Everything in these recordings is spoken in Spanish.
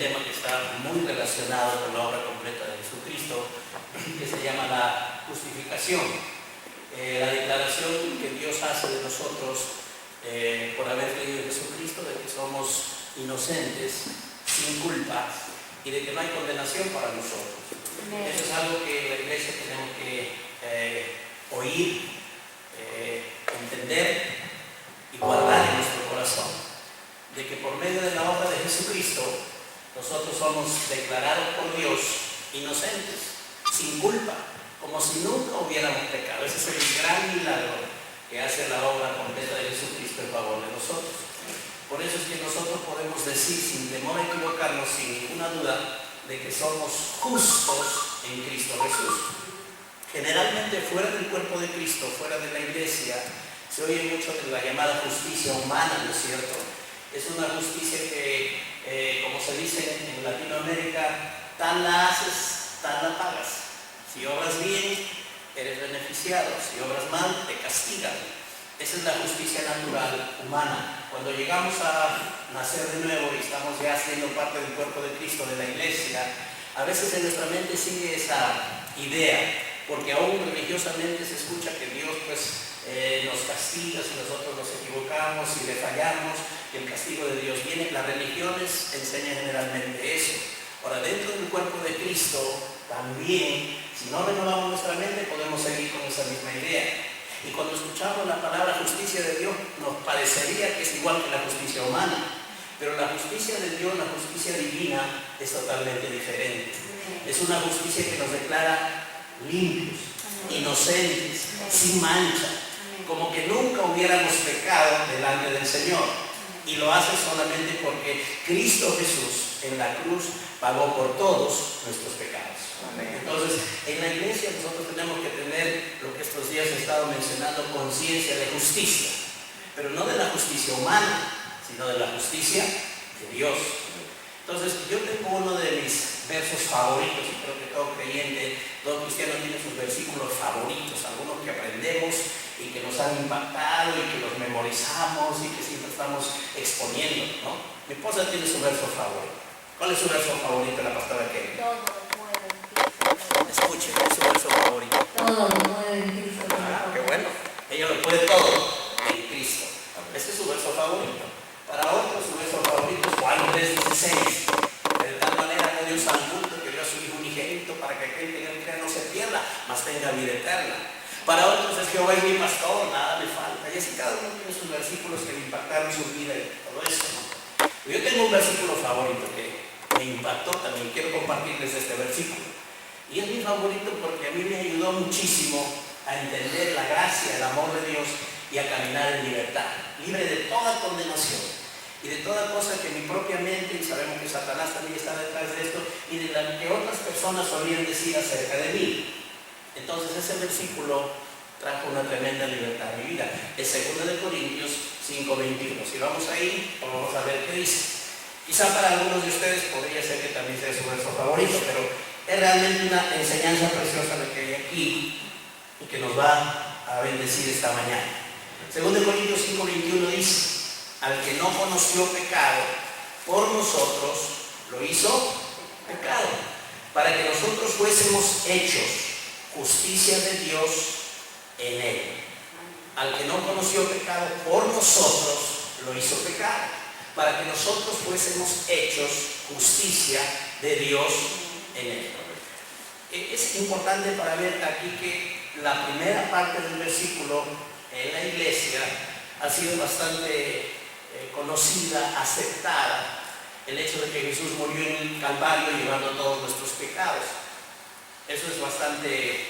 tema que está muy relacionado con la obra completa de Jesucristo, que se llama la justificación. La declaración que Dios hace de nosotros por haber creído en Jesucristo, de que somos inocentes, sin culpa, y de que no hay condenación para nosotros. Eso es algo que la iglesia tenemos que oír, entender y guardar en nuestro corazón, de que por medio de la obra de Jesucristo nosotros somos declarados por Dios inocentes, sin culpa, como si nunca hubiéramos pecado. Ese es el gran milagro que hace la obra completa de Jesucristo en favor de nosotros. Por eso es que nosotros podemos decir, sin temor a equivocarnos, sin ninguna duda, de que somos justos en Cristo Jesús. Generalmente fuera del cuerpo de Cristo, fuera de la iglesia, se oye mucho de la llamada justicia humana, ¿no es cierto? Es una justicia que, como se dice en Latinoamérica, tan la haces, tan la pagas. Si obras bien, eres beneficiado. Si obras mal, te castigan. Esa es la justicia natural, humana. Cuando llegamos a nacer de nuevo y estamos ya siendo parte del cuerpo de Cristo, de la iglesia, a veces en nuestra mente sigue esa idea, porque aún religiosamente se escucha que Dios nos castiga si nosotros nos equivocamos, si le fallamos, que el castigo de Dios viene. Las religiones enseñan generalmente eso. Ahora, dentro del cuerpo de Cristo, también, si no renovamos nuestra mente, podemos seguir con esa misma idea. Y cuando escuchamos la palabra justicia de Dios, nos parecería que es igual que la justicia humana. Pero la justicia de Dios, la justicia divina, es totalmente diferente. Es una justicia que nos declara limpios, inocentes, sin mancha, como que nunca hubiéramos pecado delante del Señor. Y lo hace solamente porque Cristo Jesús en la cruz pagó por todos nuestros pecados. Entonces, en la iglesia nosotros tenemos que tener lo que estos días he estado mencionando, conciencia de justicia, pero no de la justicia humana, sino de la justicia de Dios. Entonces, yo tengo uno de mis versos favoritos, y creo que todo creyente, todo cristiano tiene sus versículos favoritos, algunos que aprendemos y que nos han impactado y que los memorizamos y que siempre estamos exponiendo, ¿no? Mi esposa tiene su verso favorito. ¿Cuál es su verso favorito de la pastora Kelly? Escuchen, es su verso favorito. Todo lo puede en Cristo. Qué bueno. Ella lo puede todo en Cristo. Ese es su verso favorito. Para otros, su verso favorito es Juan 3:16. De tal manera que Dios al mundo que dio a su Hijo unigénito para que aquel que en él crea no se pierda, mas tenga vida eterna. Para otros es Jehová es mi pastor, nada me falta. Y así cada uno tiene sus versículos que le impactaron su vida y todo eso, ¿no? Yo tengo un versículo favorito que me impactó también. Quiero compartirles este versículo. Y es mi favorito porque a mí me ayudó muchísimo a entender la gracia, el amor de Dios y a caminar en libertad, libre de toda condenación y de toda cosa que mi propia mente, y sabemos que Satanás también está detrás de esto, y de la que otras personas solían decir acerca de mí. Entonces ese versículo trajo una tremenda libertad a mi vida. Es 2 Corintios 5:21. Si vamos ahí, vamos a ver qué dice. Quizá para algunos de ustedes podría ser que también sea su verso favorito, pero es realmente una enseñanza preciosa la que hay aquí y que nos va a bendecir esta mañana. 2 Corintios 5:21 dice: al que no conoció pecado, por nosotros lo hizo pecado, para que nosotros fuésemos hechos justicia de Dios en él. Al que no conoció pecado, por nosotros lo hizo pecado, para que nosotros fuésemos hechos justicia de Dios en él. Es importante para ver aquí que la primera parte del versículo en la iglesia ha sido bastante conocida, aceptada, el hecho de que Jesús murió en el Calvario llevando todos nuestros pecados. Eso es bastante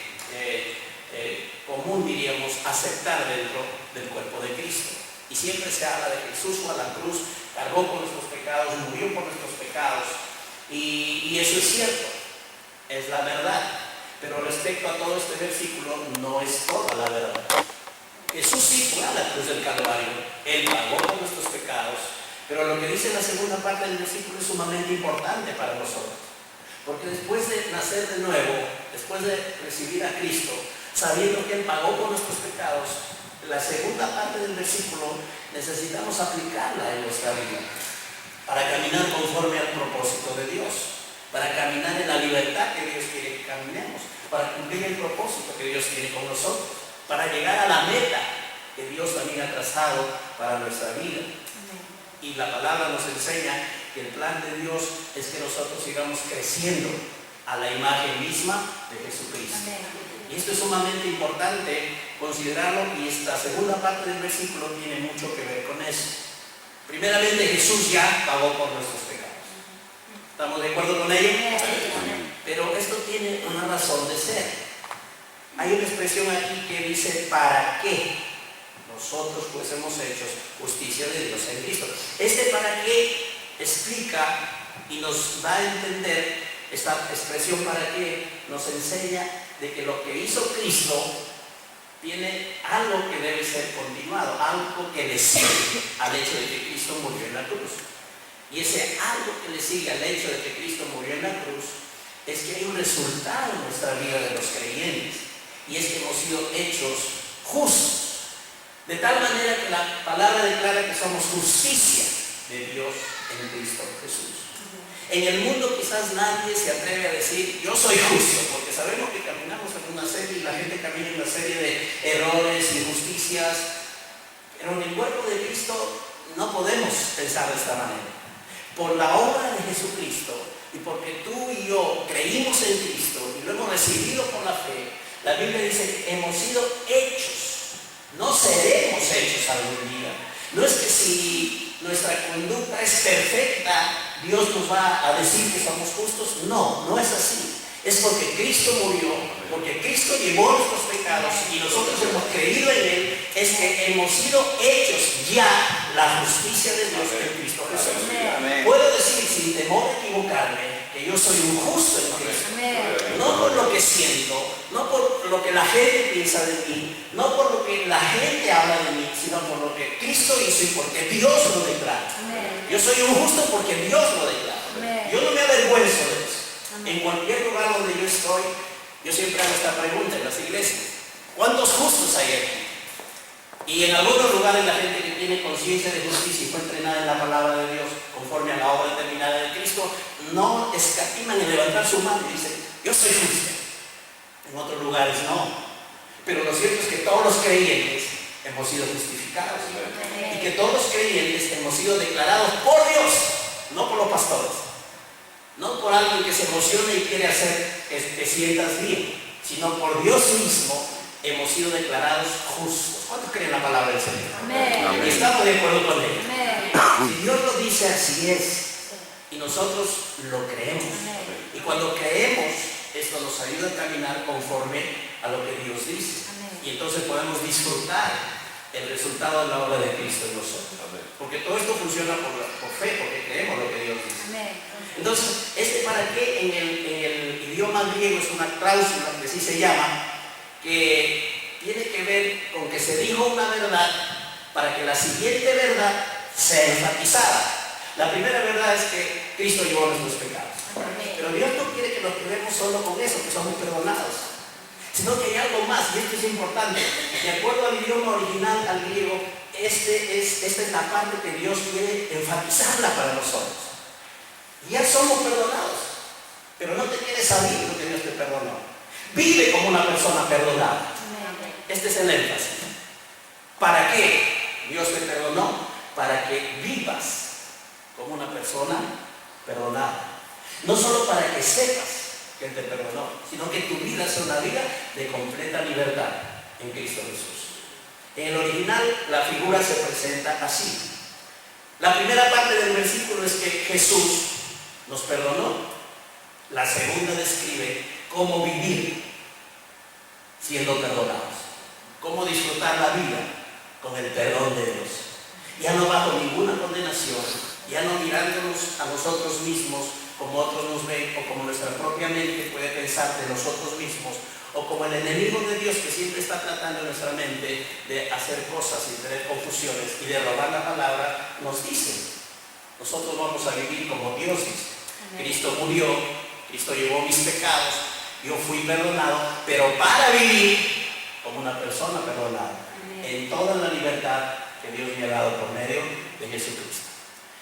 común, diríamos, aceptar dentro del cuerpo de Cristo. Y siempre se habla de que Jesús fue a la cruz, cargó con nuestros pecados, murió por nuestros pecados. Y eso es cierto, es la verdad. Pero respecto a todo este versículo, no es toda la verdad. Jesús sí fue a la cruz del Calvario, Él pagó por nuestros pecados, pero lo que dice la segunda parte del versículo es sumamente importante para nosotros. Porque después de nacer de nuevo, después de recibir a Cristo, sabiendo que Él pagó por nuestros pecados, la segunda parte del versículo necesitamos aplicarla en nuestra vida. para caminar conforme al propósito de Dios, para caminar en la libertad que Dios quiere que caminemos, para cumplir el propósito que Dios tiene con nosotros, para llegar a la meta que Dios también ha trazado para nuestra vida. Y la palabra nos enseña que el plan de Dios es que nosotros sigamos creciendo a la imagen misma de Jesucristo. Y esto es sumamente importante considerarlo, y esta segunda parte del versículo tiene mucho que ver con eso. Primeramente, Jesús ya pagó por nuestros pecados. ¿Estamos de acuerdo con ello? Pero esto tiene una razón de ser. Hay una expresión aquí que dice, ¿para qué nosotros pues hemos hecho justicia de Dios en Cristo? Este para qué explica y nos da a entender, esta expresión para qué nos enseña de que lo que hizo Cristo tiene algo que debe ser continuado, algo que le sigue al hecho de que Cristo murió en la cruz. Y ese algo que le sigue al hecho de que Cristo murió en la cruz es que hay un resultado en nuestra vida de los creyentes, y es que hemos sido hechos justos, de tal manera que la palabra declara que somos justicia de Dios en Cristo Jesús. En el mundo quizás nadie se atreve a decir yo soy justo, porque sabemos que caminamos en una serie y la gente camina en una serie de errores, injusticias, pero en el cuerpo de Cristo no podemos pensar de esta manera. Por la obra de Jesucristo, y porque tú y yo creímos en Cristo y lo hemos recibido por la fe, la Biblia dice que hemos sido hechos, no seremos hechos algún día. No es que si nuestra conducta es perfecta, Dios nos va a decir que somos justos. No, no es así. Es porque Cristo murió, porque Cristo llevó nuestros pecados y nosotros hemos creído en Él, es que hemos sido hechos ya la justicia de Dios en Cristo Jesús. Puedo decir sin temor a equivocarme que yo soy un justo en Cristo. No por lo que siento, no por lo que la gente piensa de mí, no por lo que la gente habla de mí, sino por lo que Cristo hizo y porque Dios lo declara. Yo soy un justo porque Dios lo declara. Yo no me avergüenzo de eso. En cualquier lugar donde yo estoy, yo siempre hago esta pregunta en las iglesias: ¿cuántos justos hay aquí? Y en algunos lugares la gente que tiene conciencia de justicia y fue entrenada en la palabra de Dios conforme a la obra determinada de Cristo, no escatiman en levantar su mano y dicen yo soy justo. En otros lugares no. Pero lo cierto es que todos los creyentes hemos sido justificados, y que todos los creyentes hemos sido declarados por Dios, no por los pastores, no por alguien que se emociona y quiere hacer que te sientas bien, sino por Dios mismo hemos sido declarados justos. ¿Cuántos creen la palabra del Señor? Amén. Y estamos de acuerdo con Él. Si Dios lo dice, así es, y nosotros lo creemos. Y cuando creemos, esto nos ayuda a caminar conforme a lo que Dios dice. Y entonces podemos disfrutar el resultado de la obra de Cristo en nosotros. Porque todo esto funciona por fe, porque creemos lo que Dios dice. Entonces, para qué en el idioma griego es una cláusula que sí se llama, que tiene que ver con que se dijo una verdad para que la siguiente verdad sea enfatizada. La primera verdad es que Cristo llevó nuestros pecados. Pero Dios no quiere que nos quedemos solo con eso, que somos perdonados, sino que hay algo más, y esto es importante. De acuerdo al idioma original, al griego, esta es la parte que Dios quiere enfatizarla para nosotros. Ya somos perdonados, pero no te quieres saber lo que Dios te perdonó. Vive como una persona perdonada. Este es el énfasis. ¿Para qué Dios te perdonó? Para que vivas como una persona perdonada. No solo para que sepas que Él te perdonó, sino que tu vida sea una vida de completa libertad en Cristo Jesús. En el original la figura se presenta así. La primera parte del versículo es que Jesús nos perdonó. La segunda describe cómo vivir siendo perdonados, cómo disfrutar la vida con el perdón de Dios, ya no bajo ninguna condenación, ya no mirándonos a nosotros mismos como otros nos ven, o como nuestra propia mente puede pensar de nosotros mismos, o como el enemigo de Dios que siempre está tratando en nuestra mente de hacer cosas y tener confusiones y de robar la palabra. Nos dice, nosotros vamos a vivir como Dios dice. Cristo murió, Cristo llevó mis pecados, yo fui perdonado, pero para vivir como una persona perdonada, en toda la libertad que Dios me ha dado por medio de Jesucristo.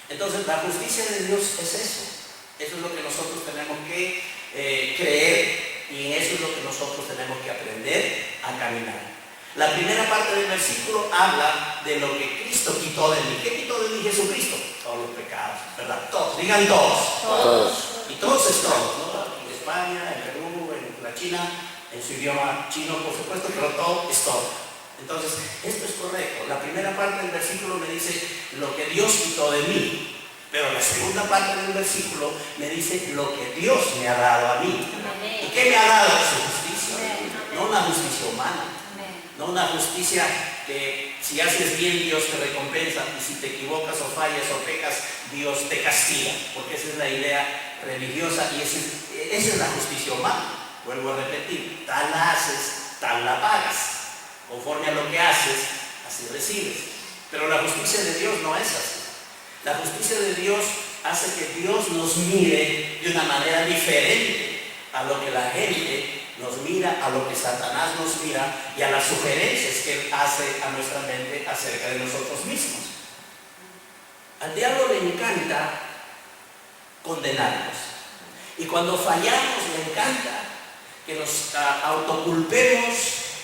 Entonces la justicia de Dios es eso. Eso es lo que nosotros tenemos que creer, y en eso es lo que nosotros tenemos que aprender a caminar. La primera parte del versículo habla de lo que Cristo quitó de mí. ¿Qué quitó de mí Jesucristo? Todos los pecados, ¿verdad? Todos, digan todos. Todos. Y todos es todos, ¿no? En España, en Perú, en la China, en su idioma chino, por supuesto, pero todo es todo. Entonces, esto es correcto. La primera parte del versículo me dice lo que Dios quitó de mí. Pero la segunda parte del versículo me dice lo que Dios me ha dado a mí. Amén. ¿Y qué me ha dado? Su justicia. Amén. No una justicia humana. Amén. No una justicia que si haces bien Dios te recompensa, y si te equivocas o fallas o pecas, Dios te castiga. Porque esa es la idea religiosa y esa es la justicia humana. Vuelvo a repetir, tal la haces, tal la pagas. Conforme a lo que haces, así recibes. Pero la justicia de Dios no es así. La justicia de Dios hace que Dios nos mire de una manera diferente a lo que la gente nos mira, a lo que Satanás nos mira y a las sugerencias que él hace a nuestra mente acerca de nosotros mismos. Al diablo le encanta condenarnos. Y cuando fallamos le encanta que nos autoculpemos,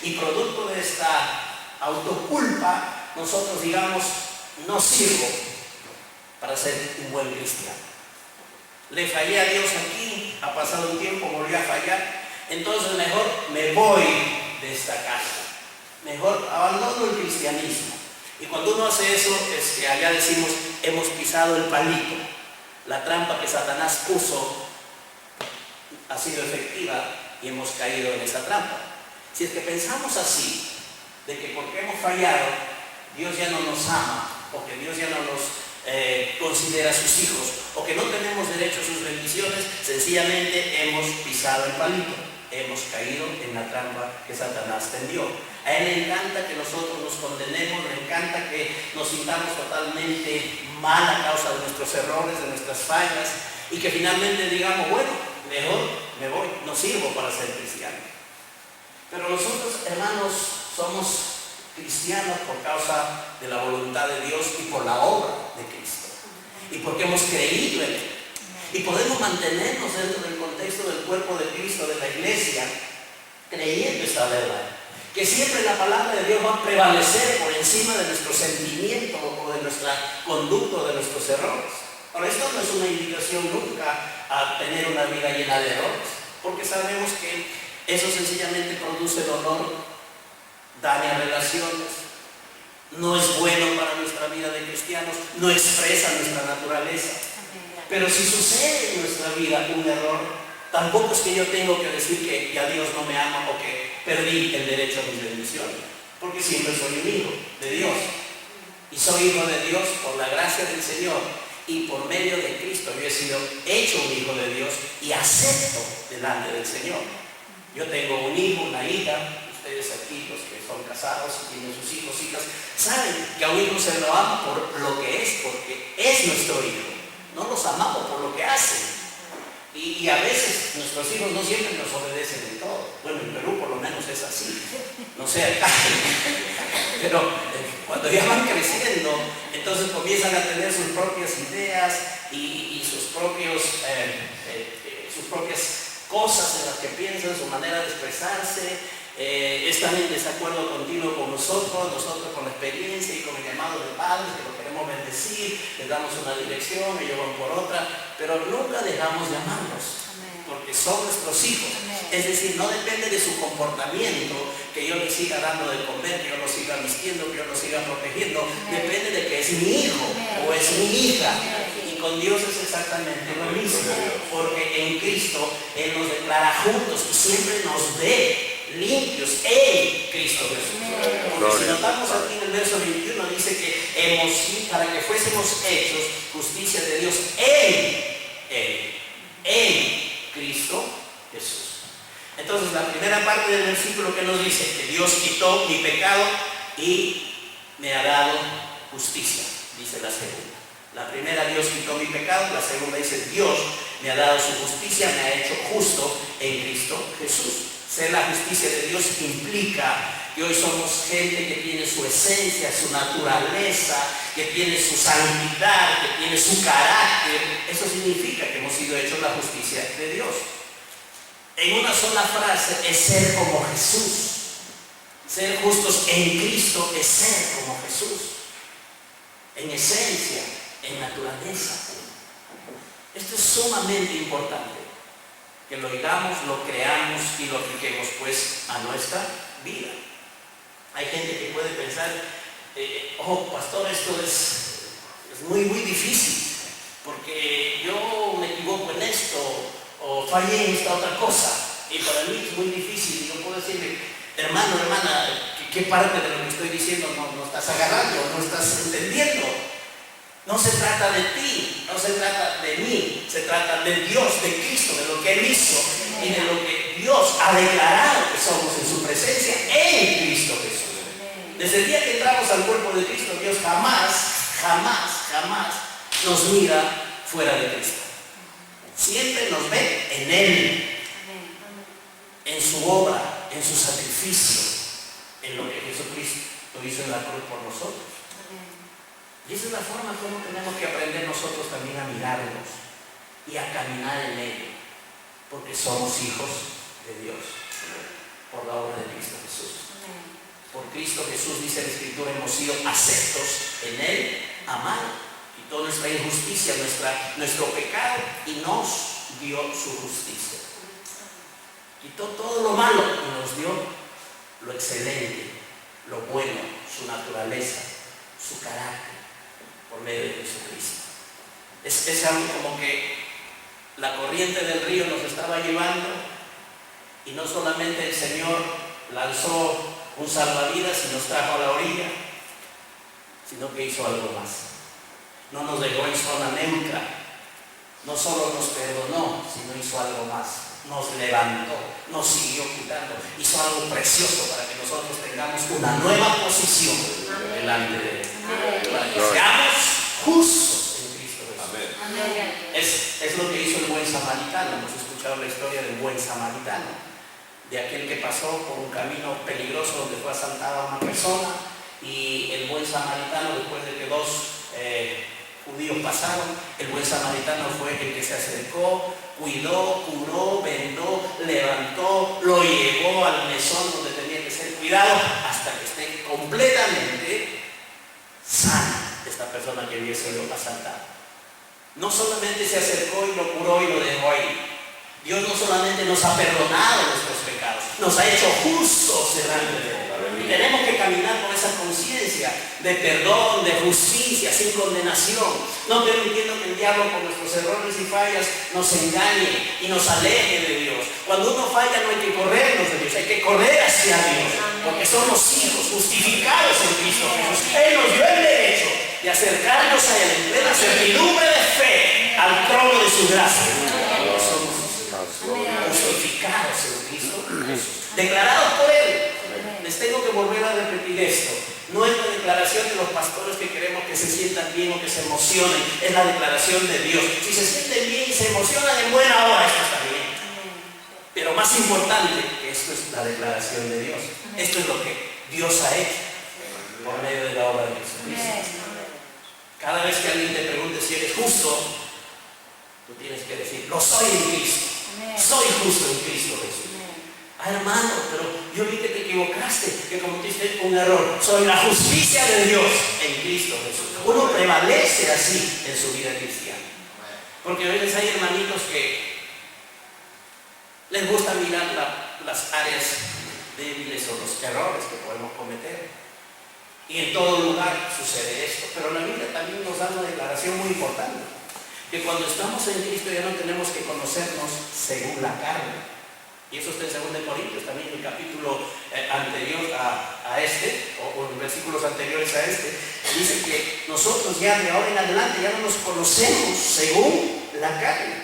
y producto de esta autoculpa nosotros digamos, no sirvo para ser un buen cristiano. Le fallé a Dios aquí, ha pasado un tiempo, volví a fallar, entonces mejor me voy de esta casa, mejor abandono el cristianismo. Y cuando uno hace eso, es que allá decimos, hemos pisado el palito. La trampa que Satanás puso ha sido efectiva y hemos caído en esa trampa. Si es que pensamos así, de que porque hemos fallado, Dios ya no nos ama, o que Dios ya no nos considera sus hijos, o que no tenemos derecho a sus bendiciones, sencillamente hemos pisado el palito, hemos caído en la trampa que Satanás tendió. A él le encanta que nosotros nos condenemos, le encanta que nos sintamos totalmente mal a causa de nuestros errores, de nuestras fallas, y que finalmente digamos, bueno, mejor me voy, no sirvo para ser cristiano. Pero nosotros, hermanos, somos cristianos por causa de la voluntad de Dios y por la obra de Cristo. Y porque hemos creído en Él. Y podemos mantenernos dentro del contexto del cuerpo de Cristo, de la iglesia, creyendo esta verdad. Que siempre la palabra de Dios va a prevalecer por encima de nuestro sentimiento o de nuestra conducta o de nuestros errores. Ahora, esto no es una invitación nunca a tener una vida llena de errores, porque sabemos que eso sencillamente produce dolor, daña relaciones, no es bueno para nuestra vida de cristianos, no expresa nuestra naturaleza. Pero si sucede en nuestra vida un error, tampoco es que yo tengo que decir que ya Dios no me ama o que perdí el derecho a mis bendiciones, porque siempre soy un hijo de Dios. Y soy hijo de Dios por la gracia del Señor, y por medio de Cristo yo he sido hecho un hijo de Dios y acepto delante del Señor. Yo tengo un hijo, una hija, ustedes aquí, los que son casados y tienen sus hijos, hijas, saben que a un hijo se lo ama por lo que es, porque es nuestro hijo. No los amamos por lo que hacen. Y a veces nuestros hijos no siempre nos obedecen en todo. Bueno, en Perú por lo menos es así. No sé acá. Pero cuando ya van creciendo, entonces comienzan a tener sus propias ideas y sus propias cosas en las que piensan, su manera de expresarse. Están en desacuerdo continuo con nosotros con la experiencia y con el llamado de padres, que lo queremos bendecir, les damos una dirección, ellos van por otra, pero nunca dejamos de amarlos, porque son nuestros hijos. Es decir, no depende de su comportamiento, que yo les siga dando de comer, que yo los siga vistiendo, que yo los siga protegiendo, depende de que es mi hijo o es mi hija. Y con Dios es exactamente lo mismo, porque en Cristo Él nos declara juntos y siempre nos ve limpios en Cristo Jesús. Porque si notamos aquí en el verso 21 dice que para que fuésemos hechos justicia de Dios en Cristo Jesús. Entonces la primera parte del versículo que nos dice que Dios quitó mi pecado y me ha dado justicia, dice la segunda. La primera, Dios quitó mi pecado. La segunda dice, Dios me ha dado su justicia, me ha hecho justo en Cristo Jesús. Ser la justicia de Dios implica que hoy somos gente que tiene su esencia, su naturaleza, que tiene su santidad, que tiene su carácter. Eso significa que hemos sido hechos la justicia de Dios. En una sola frase es ser como Jesús. Ser justos en Cristo es ser como Jesús. En esencia, en naturaleza. Esto es sumamente importante. Que lo oigamos, lo creamos y lo apliquemos pues a nuestra vida. Hay gente que puede pensar, pastor, esto es muy difícil, porque yo me equivoco en esto, o fallé en esta otra cosa, y para mí es muy difícil. Y yo puedo decirle, hermano, hermana, ¿qué parte de lo que estoy diciendo no estás agarrando, no estás entendiendo? No se trata de ti, no se trata de mí, se trata de Dios, de Cristo, de lo que Él hizo y de lo que Dios ha declarado que somos en su presencia en Cristo Jesús. Desde el día que entramos al cuerpo de Cristo, Dios jamás nos mira fuera de Cristo. Siempre nos ve en Él, en su obra, en su sacrificio, en lo que Jesucristo hizo en la cruz por nosotros. Y esa es la forma como tenemos que aprender nosotros también a mirarnos y a caminar en Él, porque somos hijos de Dios por la obra de Cristo Jesús. Por Cristo Jesús, dice la Escritura, hemos sido aceptos en Él, amados. Quitó nuestra injusticia, nuestro pecado y nos dio su justicia. Quitó todo lo malo y nos dio lo excelente, lo bueno, su naturaleza, su carácter, por medio de Jesucristo. Es algo como que la corriente del río nos estaba llevando y no solamente el Señor lanzó un salvavidas y nos trajo a la orilla, sino que hizo algo más. No nos dejó en zona neutra, no solo nos perdonó, sino hizo algo más. Nos levantó, nos siguió quitando, hizo algo precioso para que nosotros tengamos una nueva posición delante de Él, para que seamos justos en Cristo Jesús. Es lo que hizo el buen samaritano. Hemos escuchado la historia del buen samaritano, de aquel que pasó por un camino peligroso donde fue asaltada a una persona, y el buen samaritano, después de que dos judíos pasaron, el buen samaritano fue el que se acercó, cuidó, curó, vendó, levantó, lo llevó al mesón donde tenía que ser cuidado hasta que esté completamente sana esta persona que había sido asaltada. No solamente se acercó y lo curó y lo dejó ahí. Dios no solamente nos ha perdonado nuestros pecados, nos ha hecho justos delante de Él. Y tenemos que caminar con esa conciencia de perdón, de justicia, sin condenación, no permitiendo que el diablo con nuestros errores y fallas nos engañe y nos aleje de Dios. Cuando uno falla no hay que corrernos de Dios, hay que correr hacia Dios, porque somos hijos justificados en Cristo Jesús. Él nos dio el derecho de acercarnos a Él en plena certidumbre de fe al trono de su gracia. Justificados en Cristo Jesús, declarados por Él. Les tengo que volver a repetir esto. No es la declaración de los pastores que queremos que se sientan bien o que se emocionen, es la declaración de Dios. Si se sienten bien y se emocionan en buena hora, esto está bien. Pero más importante que esto es la declaración de Dios. Esto es lo que Dios ha hecho por medio de la obra de Jesucristo. Cada vez que alguien te pregunte si eres justo, tú tienes que decir, lo soy en Cristo. Soy justo en Cristo Jesús. Hermano, pero yo vi que te equivocaste, que cometiste un error. Soy la justicia de Dios en Cristo Jesús. Uno prevalece así en su vida cristiana. Porque a veces hay hermanitos que les gusta mirar las áreas débiles o los errores que podemos cometer. Y en todo lugar sucede esto. Pero la Biblia también nos da una declaración muy importante. Que cuando estamos en Cristo ya no tenemos que conocernos según la carne. Y eso está en 2 Corintios, también en el capítulo anterior a este, o en versículos anteriores a este, dice que nosotros ya de ahora en adelante ya no nos conocemos según la carne.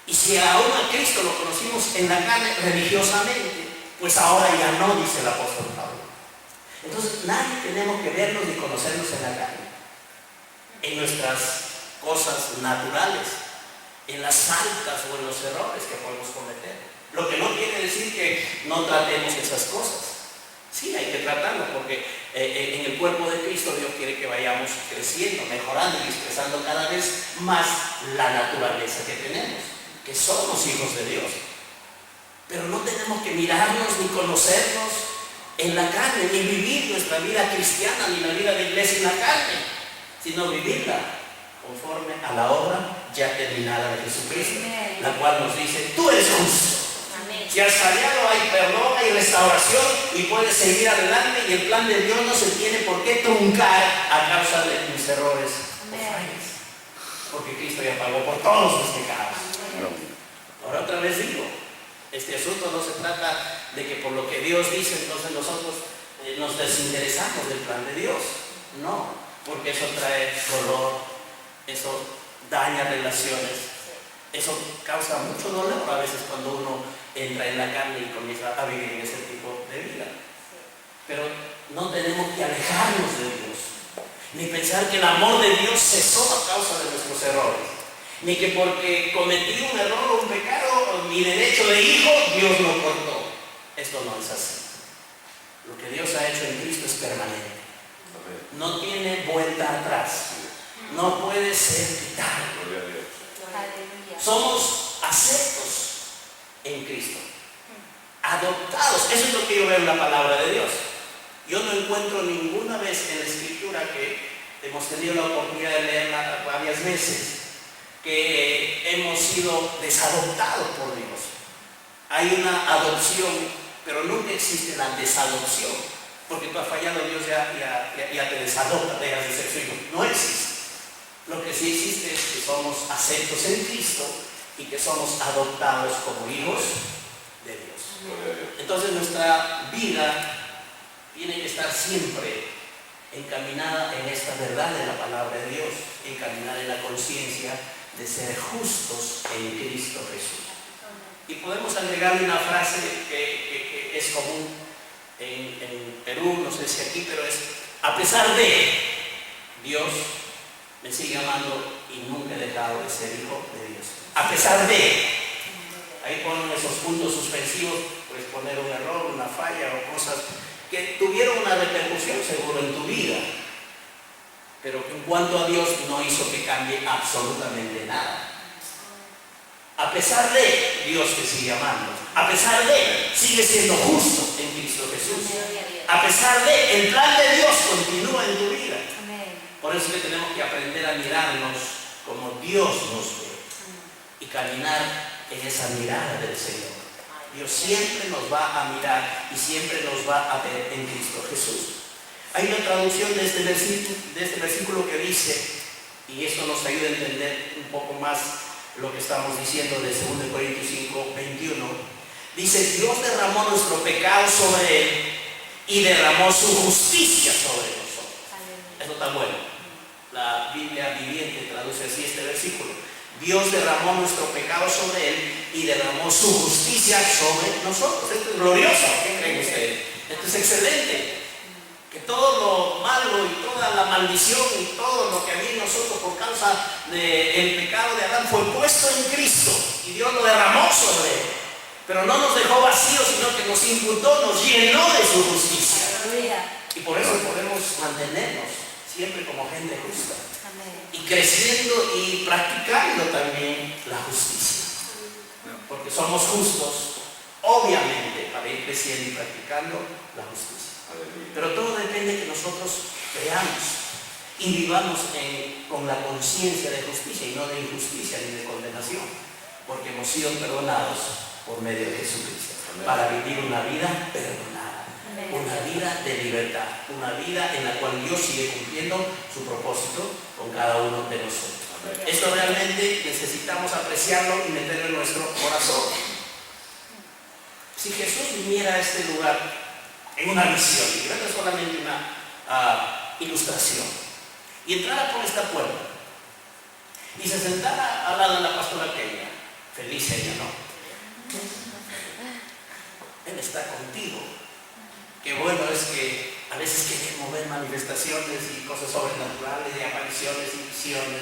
Y si aún a Cristo lo conocimos en la carne religiosamente, pues ahora ya no, dice el apóstol Pablo. Entonces nadie tenemos que vernos ni conocernos en la carne, en nuestras cosas naturales, en las faltas o en los errores que podemos cometer. Lo que no quiere decir que no tratemos esas cosas, Sí, hay que tratarlo porque en el cuerpo de Cristo Dios quiere que vayamos creciendo, mejorando y expresando cada vez más la naturaleza que tenemos, que somos hijos de Dios. Pero no tenemos que mirarnos ni conocernos en la carne, ni vivir nuestra vida cristiana, ni la vida de iglesia en la carne, sino vivirla conforme a la obra ya terminada de Jesucristo, la cual nos dice, tú eres justo. Si has fallado, hay perdón, hay restauración y puedes seguir adelante, y el plan de Dios no se tiene por qué truncar a causa de tus errores o fallas, porque Cristo ya pagó por todos los pecados. Ahora otra vez digo, este asunto no se trata de que por lo que Dios dice entonces nosotros nos desinteresamos del plan de Dios. No, porque eso trae dolor, eso daña relaciones, eso causa mucho dolor a veces cuando uno entra en la carne y comienza a vivir en ese tipo de vida. Pero no tenemos que alejarnos de Dios, ni pensar que el amor de Dios cesó a causa de nuestros errores, ni que porque cometí un error o un pecado, mi derecho de hijo, Dios lo cortó. Esto no es así. Lo que Dios ha hecho en Cristo es permanente. No tiene vuelta atrás. No puede ser quitado. Somos aceptos en Cristo, adoptados. Eso es lo que yo veo en la palabra de Dios. Yo no encuentro ninguna vez en la Escritura, que hemos tenido la oportunidad de leerla varias veces, que hemos sido desadoptados por Dios. Hay una adopción, pero nunca existe la desadopción, porque tú has fallado, Dios ya te desadopta, dejas de ser su hijo. No existe. Lo que sí existe es que somos aceptos en Cristo y que somos adoptados como hijos de Dios. Entonces nuestra vida tiene que estar siempre encaminada en esta verdad de la palabra de Dios, encaminada en la conciencia de ser justos en Cristo Jesús. Y podemos agregarle una frase que es común en Perú, no sé si aquí, pero es: a pesar de Dios me sigue amando y nunca he dejado de ser hijo de Dios. A pesar de, ahí ponen esos puntos suspensivos, puedes poner un error, una falla o cosas que tuvieron una repercusión seguro en tu vida, pero en cuanto a Dios no hizo que cambie absolutamente nada. A pesar de, Dios te sigue amando. A pesar de, sigue siendo justo en Cristo Jesús. A pesar de, el plan de Dios continúa en tu vida. Por eso es que tenemos que aprender a mirarnos como Dios nos ve y caminar en esa mirada del Señor. Dios siempre nos va a mirar y siempre nos va a ver en Cristo Jesús. Hay una traducción de este versículo que dice, y esto nos ayuda a entender un poco más lo que estamos diciendo de 2 Corintios 5, 21. Dice: Dios derramó nuestro pecado sobre Él y derramó su justicia sobre nosotros. Eso está bueno. La Biblia Viviente traduce así este versículo: Dios derramó nuestro pecado sobre Él y derramó su justicia sobre nosotros. Esto es glorioso. ¿Qué creen ustedes? Esto es excelente. Que todo lo malo y toda la maldición y todo lo que había en nosotros por causa del pecado de Adán fue puesto en Cristo y Dios lo derramó sobre Él. Pero no nos dejó vacíos, sino que nos imputó, nos llenó de su justicia. Y por eso podemos mantenernos siempre como gente justa. Y creciendo y practicando también la justicia. Porque somos justos, obviamente, para ir creciendo y practicando la justicia. Pero todo depende de que nosotros creamos y vivamos con la conciencia de justicia y no de injusticia ni de condenación, porque hemos sido perdonados por medio de Jesucristo. Amén. Para vivir una vida perdonada. Amén. Una vida de libertad, una vida en la cual Dios sigue cumpliendo su propósito con cada uno de nosotros. Amén. Esto realmente necesitamos apreciarlo y meterlo en nuestro corazón. Si Jesús viniera a este lugar en una visión, y no es solamente una ilustración, y entrara por esta puerta y se sentara al lado de la pastora Kenia, feliz ella, ¿no? Él está contigo. Qué bueno es que a veces queremos ver manifestaciones y cosas sobrenaturales, de apariciones y visiones,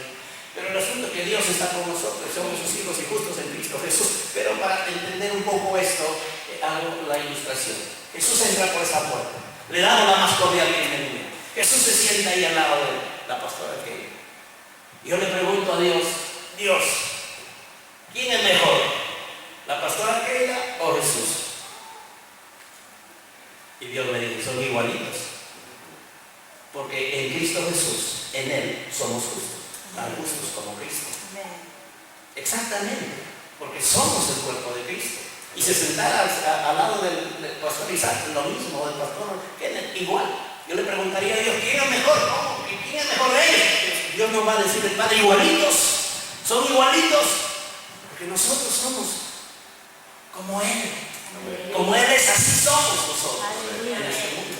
pero el asunto es que Dios está con nosotros, somos sus hijos y justos en Cristo Jesús. Pero para entender un poco esto, hago la ilustración. Jesús entra por esa puerta. Le damos la más cordial bienvenida. Jesús se sienta ahí al lado de la pastora Keila. Yo le pregunto a Dios, Dios, ¿quién es mejor? ¿La pastora Keila o Jesús? Y Dios me dice, son igualitos. Porque en Cristo Jesús, en Él somos justos, tan justos como Cristo. Exactamente, porque somos el cuerpo de Cristo. Y se sentara al lado del pastor Isaac, lo mismo, del pastor Kenneth, igual. Yo le preguntaría a Dios, ¿quién es mejor? ¿Cómo? ¿Quién es mejor de ellos? Dios nos va a decir, el Padre, igualitos, son igualitos, porque nosotros somos como Él. Como Él es, así somos nosotros. En este mundo.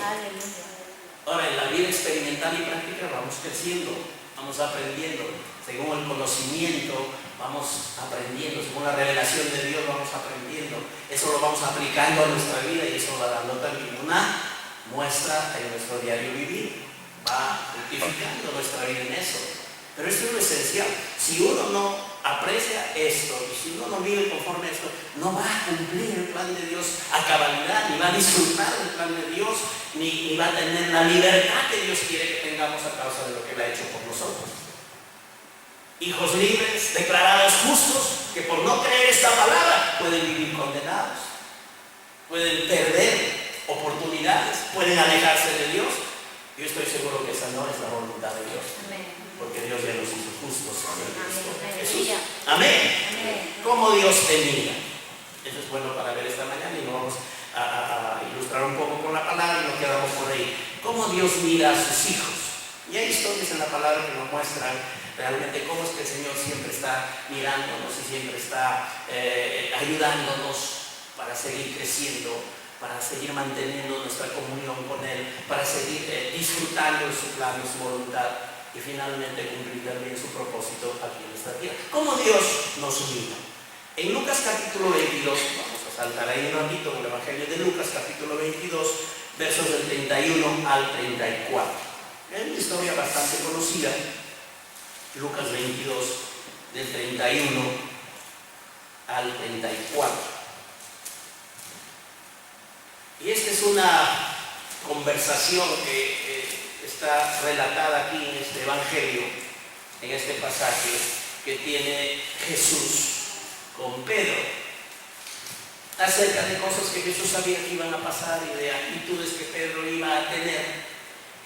Ahora, en la vida experimental y práctica vamos creciendo, vamos aprendiendo, según el conocimiento vamos aprendiendo, según la revelación de Dios vamos aprendiendo. Eso lo vamos aplicando a nuestra vida y eso va dando también una muestra en nuestro diario vivir. Va fructificando nuestra vida en eso. Pero esto es lo esencial. Si uno no aprecia esto y si uno no vive conforme a esto, no va a cumplir el plan de Dios a cabalidad, ni va a disfrutar el plan de Dios, ni va a tener la libertad que Dios quiere que tengamos a causa de lo que Él ha hecho por nosotros. Hijos libres, declarados justos, que por no creer esta palabra pueden vivir condenados, pueden perder oportunidades, pueden alejarse de Dios. Yo estoy seguro que esa no es la voluntad de Dios. Amén. Porque Dios ya nos hizo justos en Cristo Jesús. Amén. Amén. ¿Cómo Dios te mira? Eso es bueno para ver esta mañana y nos vamos a ilustrar un poco con la palabra y nos quedamos por ahí. ¿Cómo Dios mira a sus hijos? Y hay historias en la palabra que nos muestran realmente cómo es que el Señor siempre está mirándonos y siempre está ayudándonos para seguir creciendo, para seguir manteniendo nuestra comunión con Él, para seguir disfrutando de su plan y su voluntad y finalmente cumplir también su propósito aquí en esta tierra. ¿Cómo Dios nos mira? En Lucas capítulo 22, vamos a saltar ahí un ratito en el Evangelio de Lucas capítulo 22, versos del 31 al 34. Es una historia bastante conocida. Lucas 22, del 31 al 34. Y esta es una conversación que está relatada aquí en este Evangelio, en este pasaje que tiene Jesús con Pedro, acerca de cosas que Jesús sabía que iban a pasar y de actitudes que Pedro iba a tener.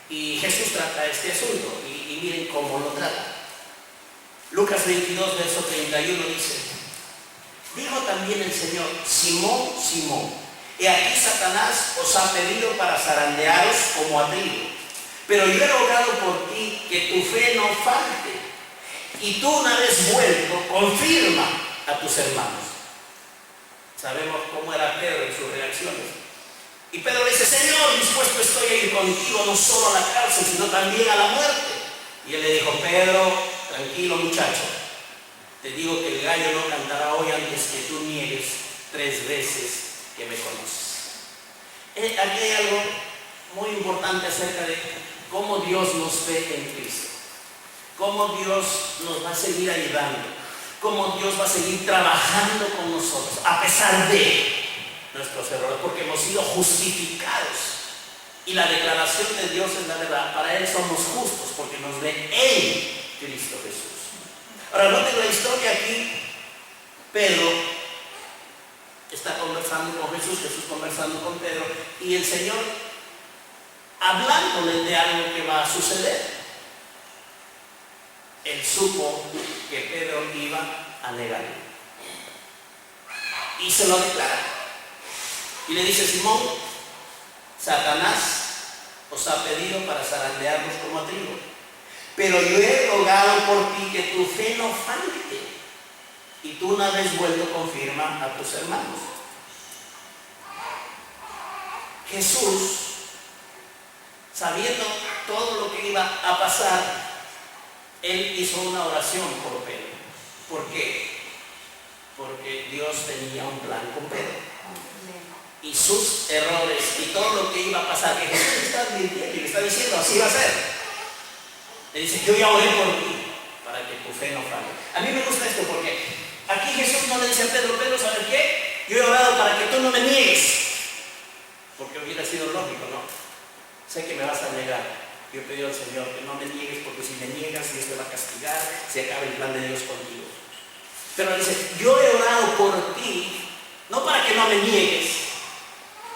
Y Jesús trata este asunto y miren cómo lo trata. Lucas 22, verso 31 dice: dijo también el Señor, Simón, Simón, he aquí Satanás os ha pedido para zarandearos como a trigo, pero yo he rogado por ti que tu fe no falte, y tú una vez vuelto, confirma a tus hermanos. Sabemos cómo era Pedro en sus reacciones. Y Pedro dice: Señor, dispuesto estoy a ir contigo no solo a la cárcel, sino también a la muerte. Y él le dijo: Pedro, tranquilo muchacho, te digo que el gallo no cantará hoy antes que tú niegues 3 veces que me conoces. Aquí hay algo muy importante acerca de cómo Dios nos ve en Cristo, cómo Dios nos va a seguir ayudando, cómo Dios va a seguir trabajando con nosotros a pesar de nuestros errores, porque hemos sido justificados. Y la declaración de Dios es la verdad. Para Él somos justos porque nos ve en Cristo Jesús. Ahora noten la historia aquí. Pedro está conversando con Jesús, Jesús conversando con Pedro, y el Señor hablándole de algo que va a suceder. Él supo que Pedro iba a negar y se lo declara. Y le dice: Simón, Satanás os ha pedido para zarandearnos como a trigo, pero yo he rogado por ti que tu fe no falte, y tú una vez vuelto confirma a tus hermanos. Jesús, sabiendo todo lo que iba a pasar, Él hizo una oración por Pedro. ¿Por qué? Porque Dios tenía un plan con Pedro. Y sus errores y todo lo que iba a pasar, que Jesús le está advirtiendo y le está diciendo: así va a ser. Le dice: yo ya oré por ti para que tu fe no falle. A mí me gusta esto porque aquí Jesús no le dice a Pedro: Pedro, ¿sabes qué? Yo he orado para que tú no me niegues. Porque hubiera sido lógico, ¿no? Sé que me vas a negar. Yo he pedido al Señor que no me niegues, porque si me niegas, Dios te va a castigar, se acaba el plan de Dios contigo. Pero dice, yo he orado por ti, no para que no me niegues,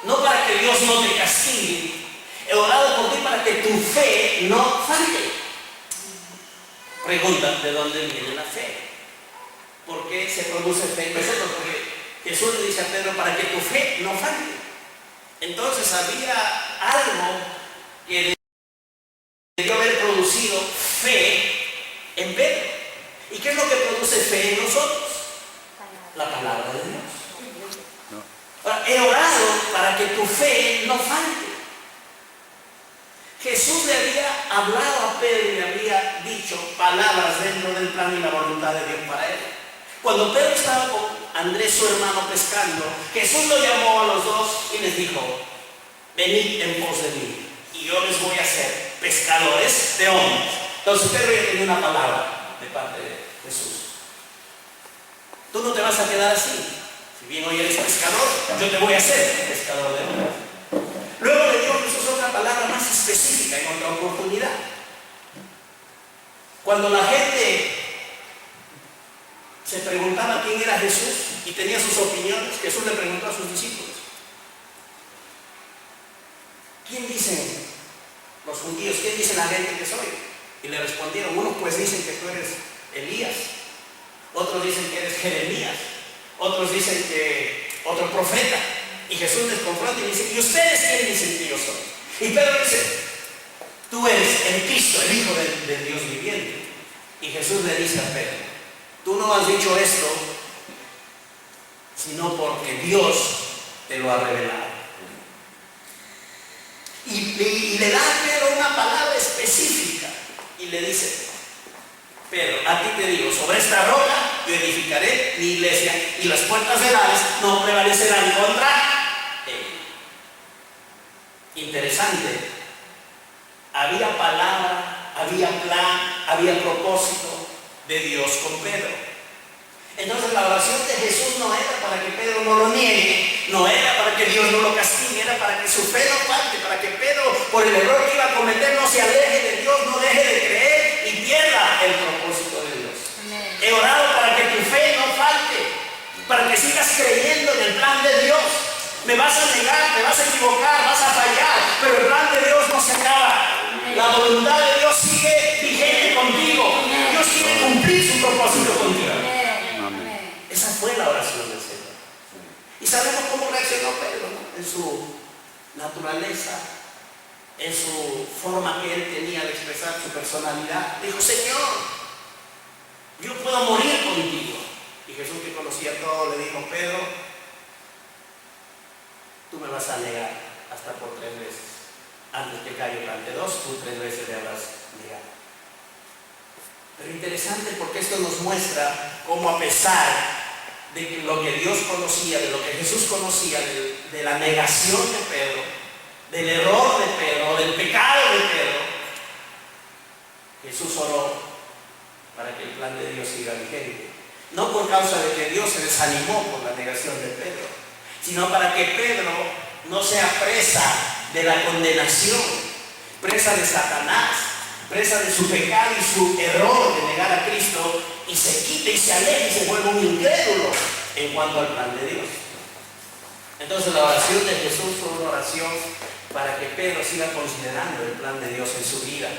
no para que Dios no te castigue. He orado por ti para que tu fe no falte. Pregunta, ¿de dónde viene la fe? ¿Por qué se produce fe en nosotros? Porque Jesús le dice a Pedro, para que tu fe no falte. Entonces había algo que debió haber producido fe en Pedro. ¿Y qué es lo que produce fe en nosotros? La palabra de Dios. Ahora, he orado para que tu fe no falte. Jesús le había hablado a Pedro y le había dicho palabras dentro del plan y la voluntad de Dios para él. Cuando Pedro estaba con Andrés, su hermano, pescando, Jesús lo llamó a los dos y les dijo, venid en pos de mí y yo les voy a hacer pescadores de hombres. Entonces Pedro ya tenía una palabra de parte de Jesús. Tú no te vas a quedar así. Si bien hoy eres pescador, yo te voy a hacer pescador de hombres. Luego le dio Jesús otra palabra más específica en otra oportunidad. Cuando la gente se preguntaba quién era Jesús y tenía sus opiniones, Jesús le preguntó a sus discípulos, ¿quién dicen los judíos, quién dice la gente que soy? Y le respondieron, unos pues dicen que tú eres Elías, otros dicen que eres Jeremías, otros dicen que otro profeta. Y Jesús les confronta y dice, ¿y ustedes quién dicen que yo soy? Y Pedro dice, tú eres el Cristo, el Hijo del Dios viviente. Y Jesús le dice a Pedro, tú no has dicho esto, sino porque Dios te lo ha revelado. Y le da a Pedro una palabra específica y le dice, Pedro, a ti te digo, sobre esta roca yo edificaré mi iglesia y las puertas del Hades no prevalecerán contra él. Interesante. Había palabra, había plan, había propósito de Dios con Pedro. Entonces la oración de Jesús no era para que Pedro no lo niegue, no era para que Dios no lo castigue, era para que su fe no falte, para que Pedro, por el error que iba a cometer, no se aleje de Dios, no deje de creer y pierda el propósito de Dios. Amén. He orado para que tu fe no falte, para que sigas creyendo en el plan de Dios. Me vas a negar, te vas a equivocar, vas a fallar, pero el plan de Dios no se acaba. Amén. La voluntad de Dios sigue vigente contigo. Amén. Dios quiere cumplir su propósito contigo. Esa fue la oración del Señor. Y sabemos cómo reaccionó Pedro, ¿no? En su naturaleza, en su forma que él tenía de expresar su personalidad. Dijo, Señor, yo puedo morir contigo. Y Jesús, que conocía todo, le dijo, Pedro, tú me vas a negar hasta por 3 veces. Antes que Gallo cante 2, tú 3 veces le habrás negado. Pero interesante porque esto nos muestra cómo, a pesar de que lo que Dios conocía, de lo que Jesús conocía, de la negación de Pedro, del error de Pedro, del pecado de Pedro, Jesús oró para que el plan de Dios siga vigente. No por causa de que Dios se desanimó por la negación de Pedro, sino para que Pedro no sea presa de la condenación, presa de Satanás, presa de su pecado y su error de negar a Cristo, y se quite y se aleje y se vuelva un incrédulo en cuanto al plan de Dios. Entonces la oración de Jesús fue una oración para que Pedro siga considerando el plan de Dios en su vida,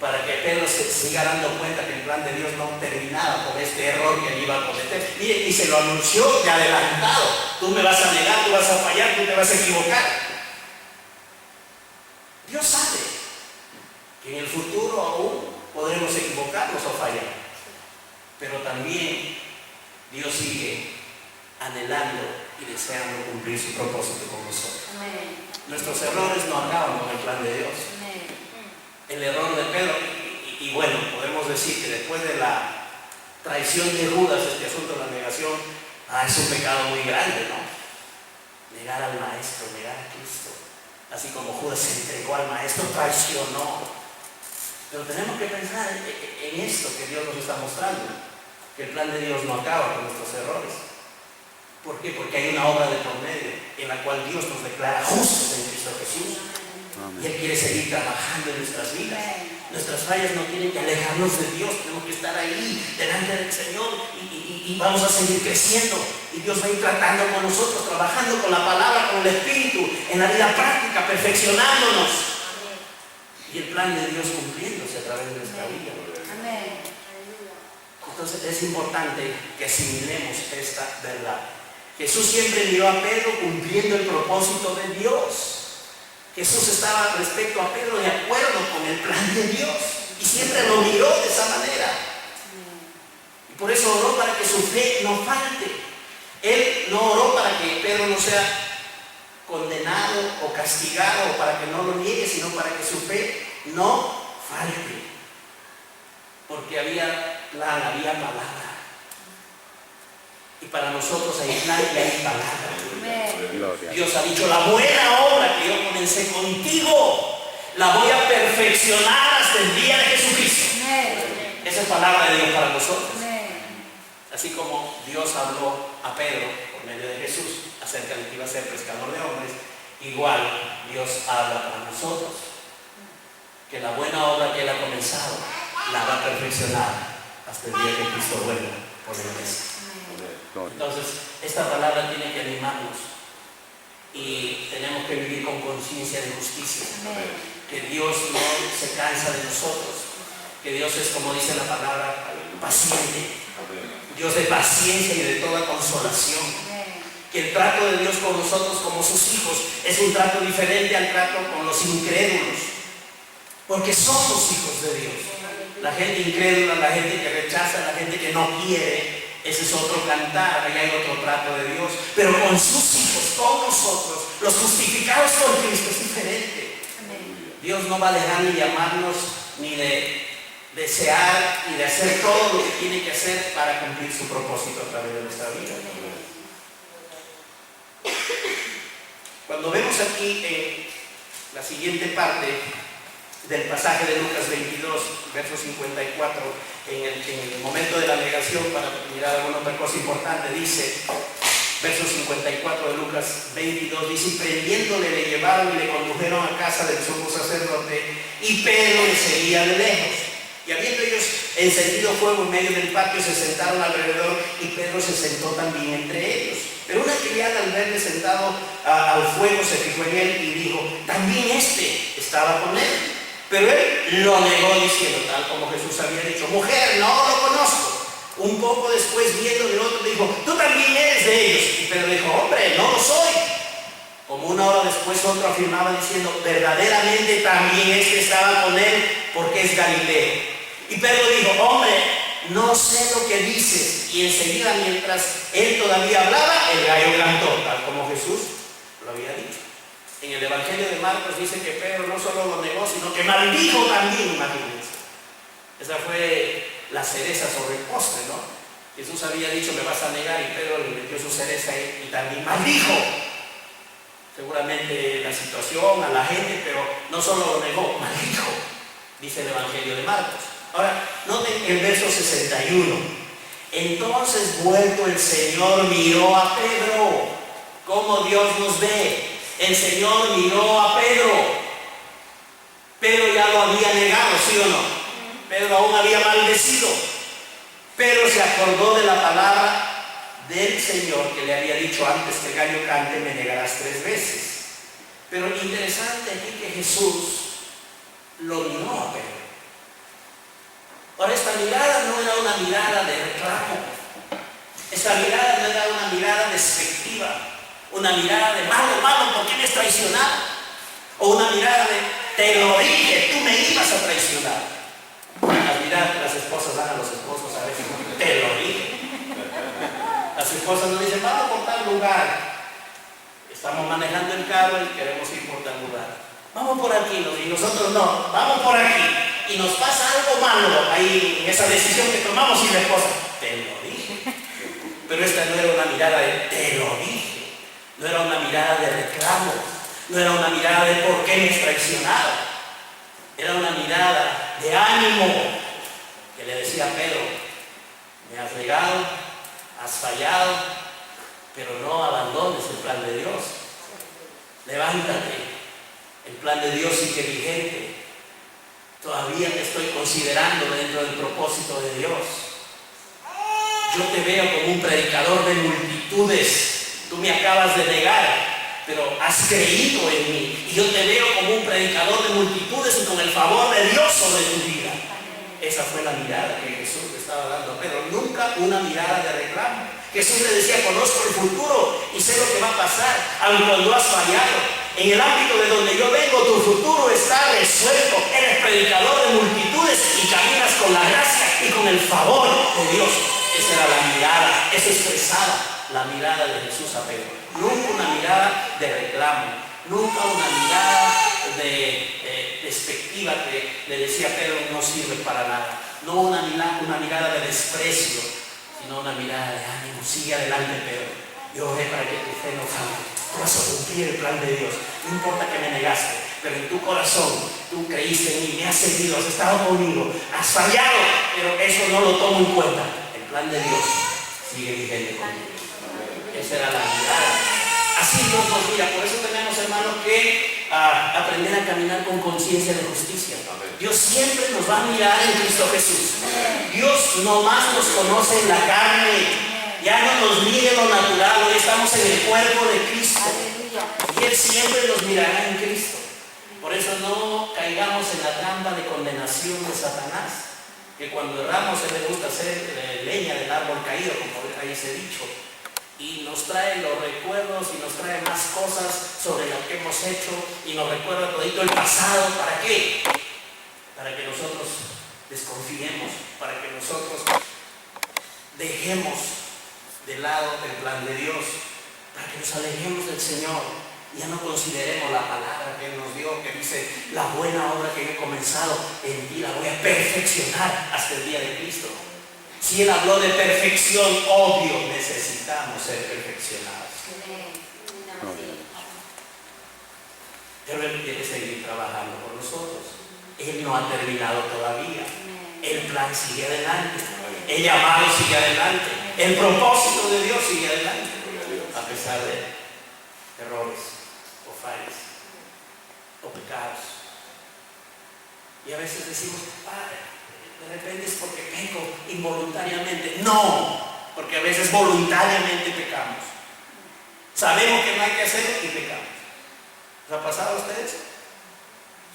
para que Pedro se siga dando cuenta que el plan de Dios no terminaba con este error que él iba a cometer. Y se lo anunció de adelantado, tú me vas a negar, tú vas a fallar, tú te vas a equivocar. Dios sabe que en el futuro aún podremos equivocarnos o fallar, pero también Dios sigue anhelando y deseando cumplir su propósito con nosotros. Amén. Nuestros errores no acaban con el plan de Dios. Amén. El error de Pedro, y bueno, podemos decir que después de la traición de Judas, este asunto de la negación, es un pecado muy grande, ¿no? Negar al Maestro, negar a Cristo. Así como Judas se entregó al Maestro, traicionó. Pero tenemos que pensar en esto que Dios nos está mostrando, que el plan de Dios no acaba con nuestros errores. ¿Por qué? Porque hay una obra de por medio en la cual Dios nos declara justos en Cristo Jesús. Y Él quiere seguir trabajando en nuestras vidas. Nuestras fallas no tienen que alejarnos de Dios, tenemos que estar ahí delante del Señor y vamos a seguir creciendo. Y Dios va a ir tratando con nosotros, trabajando con la palabra, con el Espíritu, en la vida práctica, perfeccionándonos. Y el plan de Dios cumpliéndose a través de nuestra vida. Entonces es importante que asimilemos esta verdad. Jesús siempre miró a Pedro cumpliendo el propósito de Dios. Jesús estaba respecto a Pedro de acuerdo con el plan de Dios y siempre lo miró de esa manera. Y por eso oró para que su fe no falte. Él no oró para que Pedro no sea condenado o castigado o para que no lo niegue, sino para que su fe no falte. Porque había plan, había palabra. Y para nosotros hay plan y hay palabra. Dios ha dicho, la buena obra que yo comencé contigo, la voy a perfeccionar hasta el día de Jesucristo. Esa es palabra de Dios para nosotros. Así como Dios habló a Pedro por medio de Jesús acerca de que iba a ser pescador de hombres, igual Dios habla para nosotros. Que la buena obra que Él ha comenzado, la va a perfeccionar hasta el día que Cristo vuelva por la iglesia. Entonces, esta palabra tiene que animarnos y tenemos que vivir con conciencia de justicia. Que Dios no se cansa de nosotros, que Dios es, como dice la palabra, paciente, Dios de paciencia y de toda consolación. Que el trato de Dios con nosotros como sus hijos es un trato diferente al trato con los incrédulos, porque somos hijos de Dios. La gente incrédula, la gente que rechaza, la gente que no quiere, ese es otro cantar, ahí hay otro trato de Dios. Pero con sus hijos, con nosotros, los justificados por Cristo, es diferente. Dios no va a dejar ni llamarnos, ni de desear, ni de hacer todo lo que tiene que hacer para cumplir su propósito a través de nuestra vida. Cuando vemos aquí en la siguiente parte del pasaje de Lucas 22, verso 54, en el momento de la negación, para mirar alguna otra cosa importante, dice, verso 54 de Lucas 22, dice, y prendiéndole le llevaron y le condujeron a casa del sumo sacerdote, y Pedro le seguía de lejos. Y habiendo ellos encendido fuego en medio del patio, se sentaron alrededor, y Pedro se sentó también entre ellos. Pero una criada, al verle sentado al fuego, se fijó en él y dijo, también este estaba con él. Pero él lo negó diciendo, tal como Jesús había dicho, mujer, no lo conozco. Un poco después, viéndole otro, dijo, tú también eres de ellos. Y Pedro dijo, hombre, no lo soy. Como una hora después, otro afirmaba diciendo, verdaderamente también este estaba con él, porque es Galileo. Y Pedro dijo, hombre, no sé lo que dices. Y enseguida, mientras él todavía hablaba, el gallo cantó, tal como Jesús lo había dicho. En el Evangelio de Marcos dice que Pedro no solo lo negó, sino que maldijo también, imagínense. Esa fue la cereza sobre el postre, ¿no? Jesús había dicho, me vas a negar, y Pedro le metió su cereza y también maldijo. Seguramente la situación, a la gente, pero no solo lo negó, maldijo, dice el Evangelio de Marcos. Ahora, noten el verso 61. Entonces, vuelto el Señor, miró a Pedro. ¿Cómo Dios nos ve? El Señor miró a Pedro. Pedro ya lo había negado, ¿sí o no? Pedro aún había maldecido. Pedro se acordó de la palabra del Señor que le había dicho antes que el gallo cante, me negarás 3 veces. Pero interesante aquí que Jesús lo miró a Pedro. Ahora, esta mirada no era una mirada de reclamo. Esta mirada no era una mirada despectiva. Una mirada de malo, ¿por qué me has traicionado? O una mirada de, te lo dije, tú me ibas a traicionar. Las miradas que las esposas dan a los esposos a veces, te lo dije. Las esposas nos dicen, vamos por tal lugar. Estamos manejando el carro y queremos ir por tal lugar. Vamos por aquí, y nosotros no, vamos por aquí. Y nos pasa algo malo ahí en esa decisión que tomamos y la esposa, te lo dije. Pero esta no era una mirada de, te lo dije. No era una mirada de reclamo, no era una mirada de por qué me has traicionado. Era una mirada de ánimo que le decía a Pedro, me has negado, has fallado, pero no abandones el plan de Dios. Levántate, el plan de Dios sigue vigente. Todavía te estoy considerando dentro del propósito de Dios. Yo te veo como un predicador de multitudes. Tú me acabas de negar, pero has creído en mí. Y yo te veo como un predicador de multitudes y con el favor de Dios sobre tu vida. Esa fue la mirada que Jesús le estaba dando, pero nunca una mirada de reclamo. Jesús le decía: conozco el futuro y sé lo que va a pasar, aun cuando has fallado. En el ámbito de donde yo vengo, tu futuro está resuelto. Eres predicador de multitudes y caminas con la gracia y con el favor de Dios. Esa era la mirada, eso expresaba la mirada de Jesús a Pedro. Nunca una mirada de reclamo, nunca una mirada de despectiva que le decía: Pedro, no sirve para nada. No una mirada de desprecio, sino una mirada de ánimo. Sigue adelante, Pedro. Yo oré para que tu fe no falle. Tú vas a cumplir el plan de Dios. No importa que me negaste, pero en tu corazón tú creíste en mí, me has seguido, has estado conmigo, has fallado, pero eso no lo tomo en cuenta. El plan de Dios sigue vigente conmigo. Esa era la mirada. Así Dios nos mira. Por eso tenemos, hermanos, que aprender a caminar con conciencia de justicia. Dios siempre nos va a mirar en Cristo Jesús. Dios no más nos conoce en la carne. Ya no nos mire lo natural. Hoy estamos en el cuerpo de Cristo. Y Él siempre nos mirará en Cristo. Por eso no caigamos en la trampa de condenación de Satanás, que cuando erramos Él le gusta hacer leña del árbol caído, como ahí se ha dicho, y nos trae los recuerdos y nos trae más cosas sobre lo que hemos hecho y nos recuerda todito el pasado. ¿Para qué? Para que nosotros desconfiemos, para que nosotros dejemos de lado el plan de Dios, para que nos alejemos del Señor. Ya no consideremos la palabra que Él nos dio, que dice: la buena obra que yo he comenzado en ti la voy a perfeccionar hasta el día de Cristo. Si Él habló de perfección, obvio, necesitamos ser perfeccionados. Pero Él quiere seguir trabajando por nosotros. Él no ha terminado todavía. El plan sigue adelante. El llamado sigue adelante. El propósito de Dios sigue adelante. A pesar de errores o fallas o pecados. Y a veces decimos: de repente es porque peco involuntariamente. No, porque a veces voluntariamente pecamos. Sabemos que no hay que hacerlo y pecamos. ¿Les ha pasado a ustedes?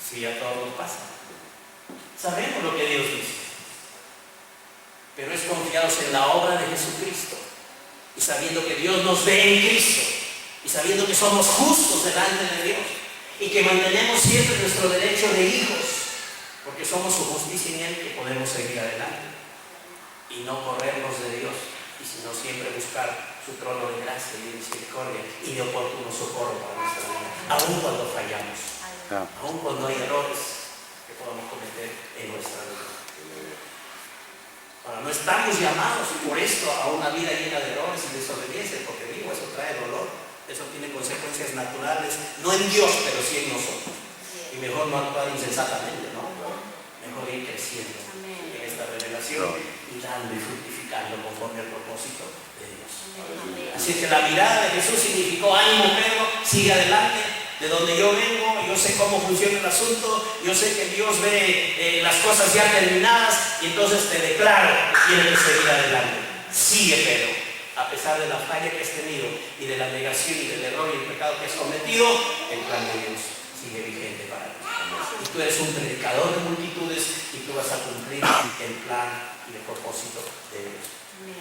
Sí, a todos nos pasa. Sabemos lo que Dios dice, pero es confiados en la obra de Jesucristo y sabiendo que Dios nos ve en Cristo y sabiendo que somos justos delante de Dios y que mantenemos siempre nuestro derecho de hijos, porque somos su justicia en Él, que podemos seguir adelante y no corrernos de Dios, y sino siempre buscar su trono de gracia y de misericordia y de oportuno socorro para nuestra vida, aun cuando fallamos, aun cuando hay errores que podamos cometer en nuestra vida. Ahora, no estamos llamados por esto a una vida llena de errores y desobediencia, porque digo, eso trae dolor, eso tiene consecuencias naturales, no en Dios, pero sí en nosotros. Y mejor no actuar insensatamente, ¿no? Mejor ir creciendo en esta revelación y dando y fructificando conforme al propósito de Dios. Así que la mirada de Jesús significó: ánimo, Pedro, sigue adelante. De donde yo vengo, yo sé cómo funciona el asunto, yo sé que Dios ve las cosas ya terminadas, y entonces te declaro que tienes que seguir adelante. Sigue, Pedro, a pesar de la falla que has tenido y de la negación y del error y el pecado que has cometido, el plan de Dios sigue vigente para ti. Y tú eres un predicador de multitudes y tú vas a cumplir el plan y el propósito de Dios.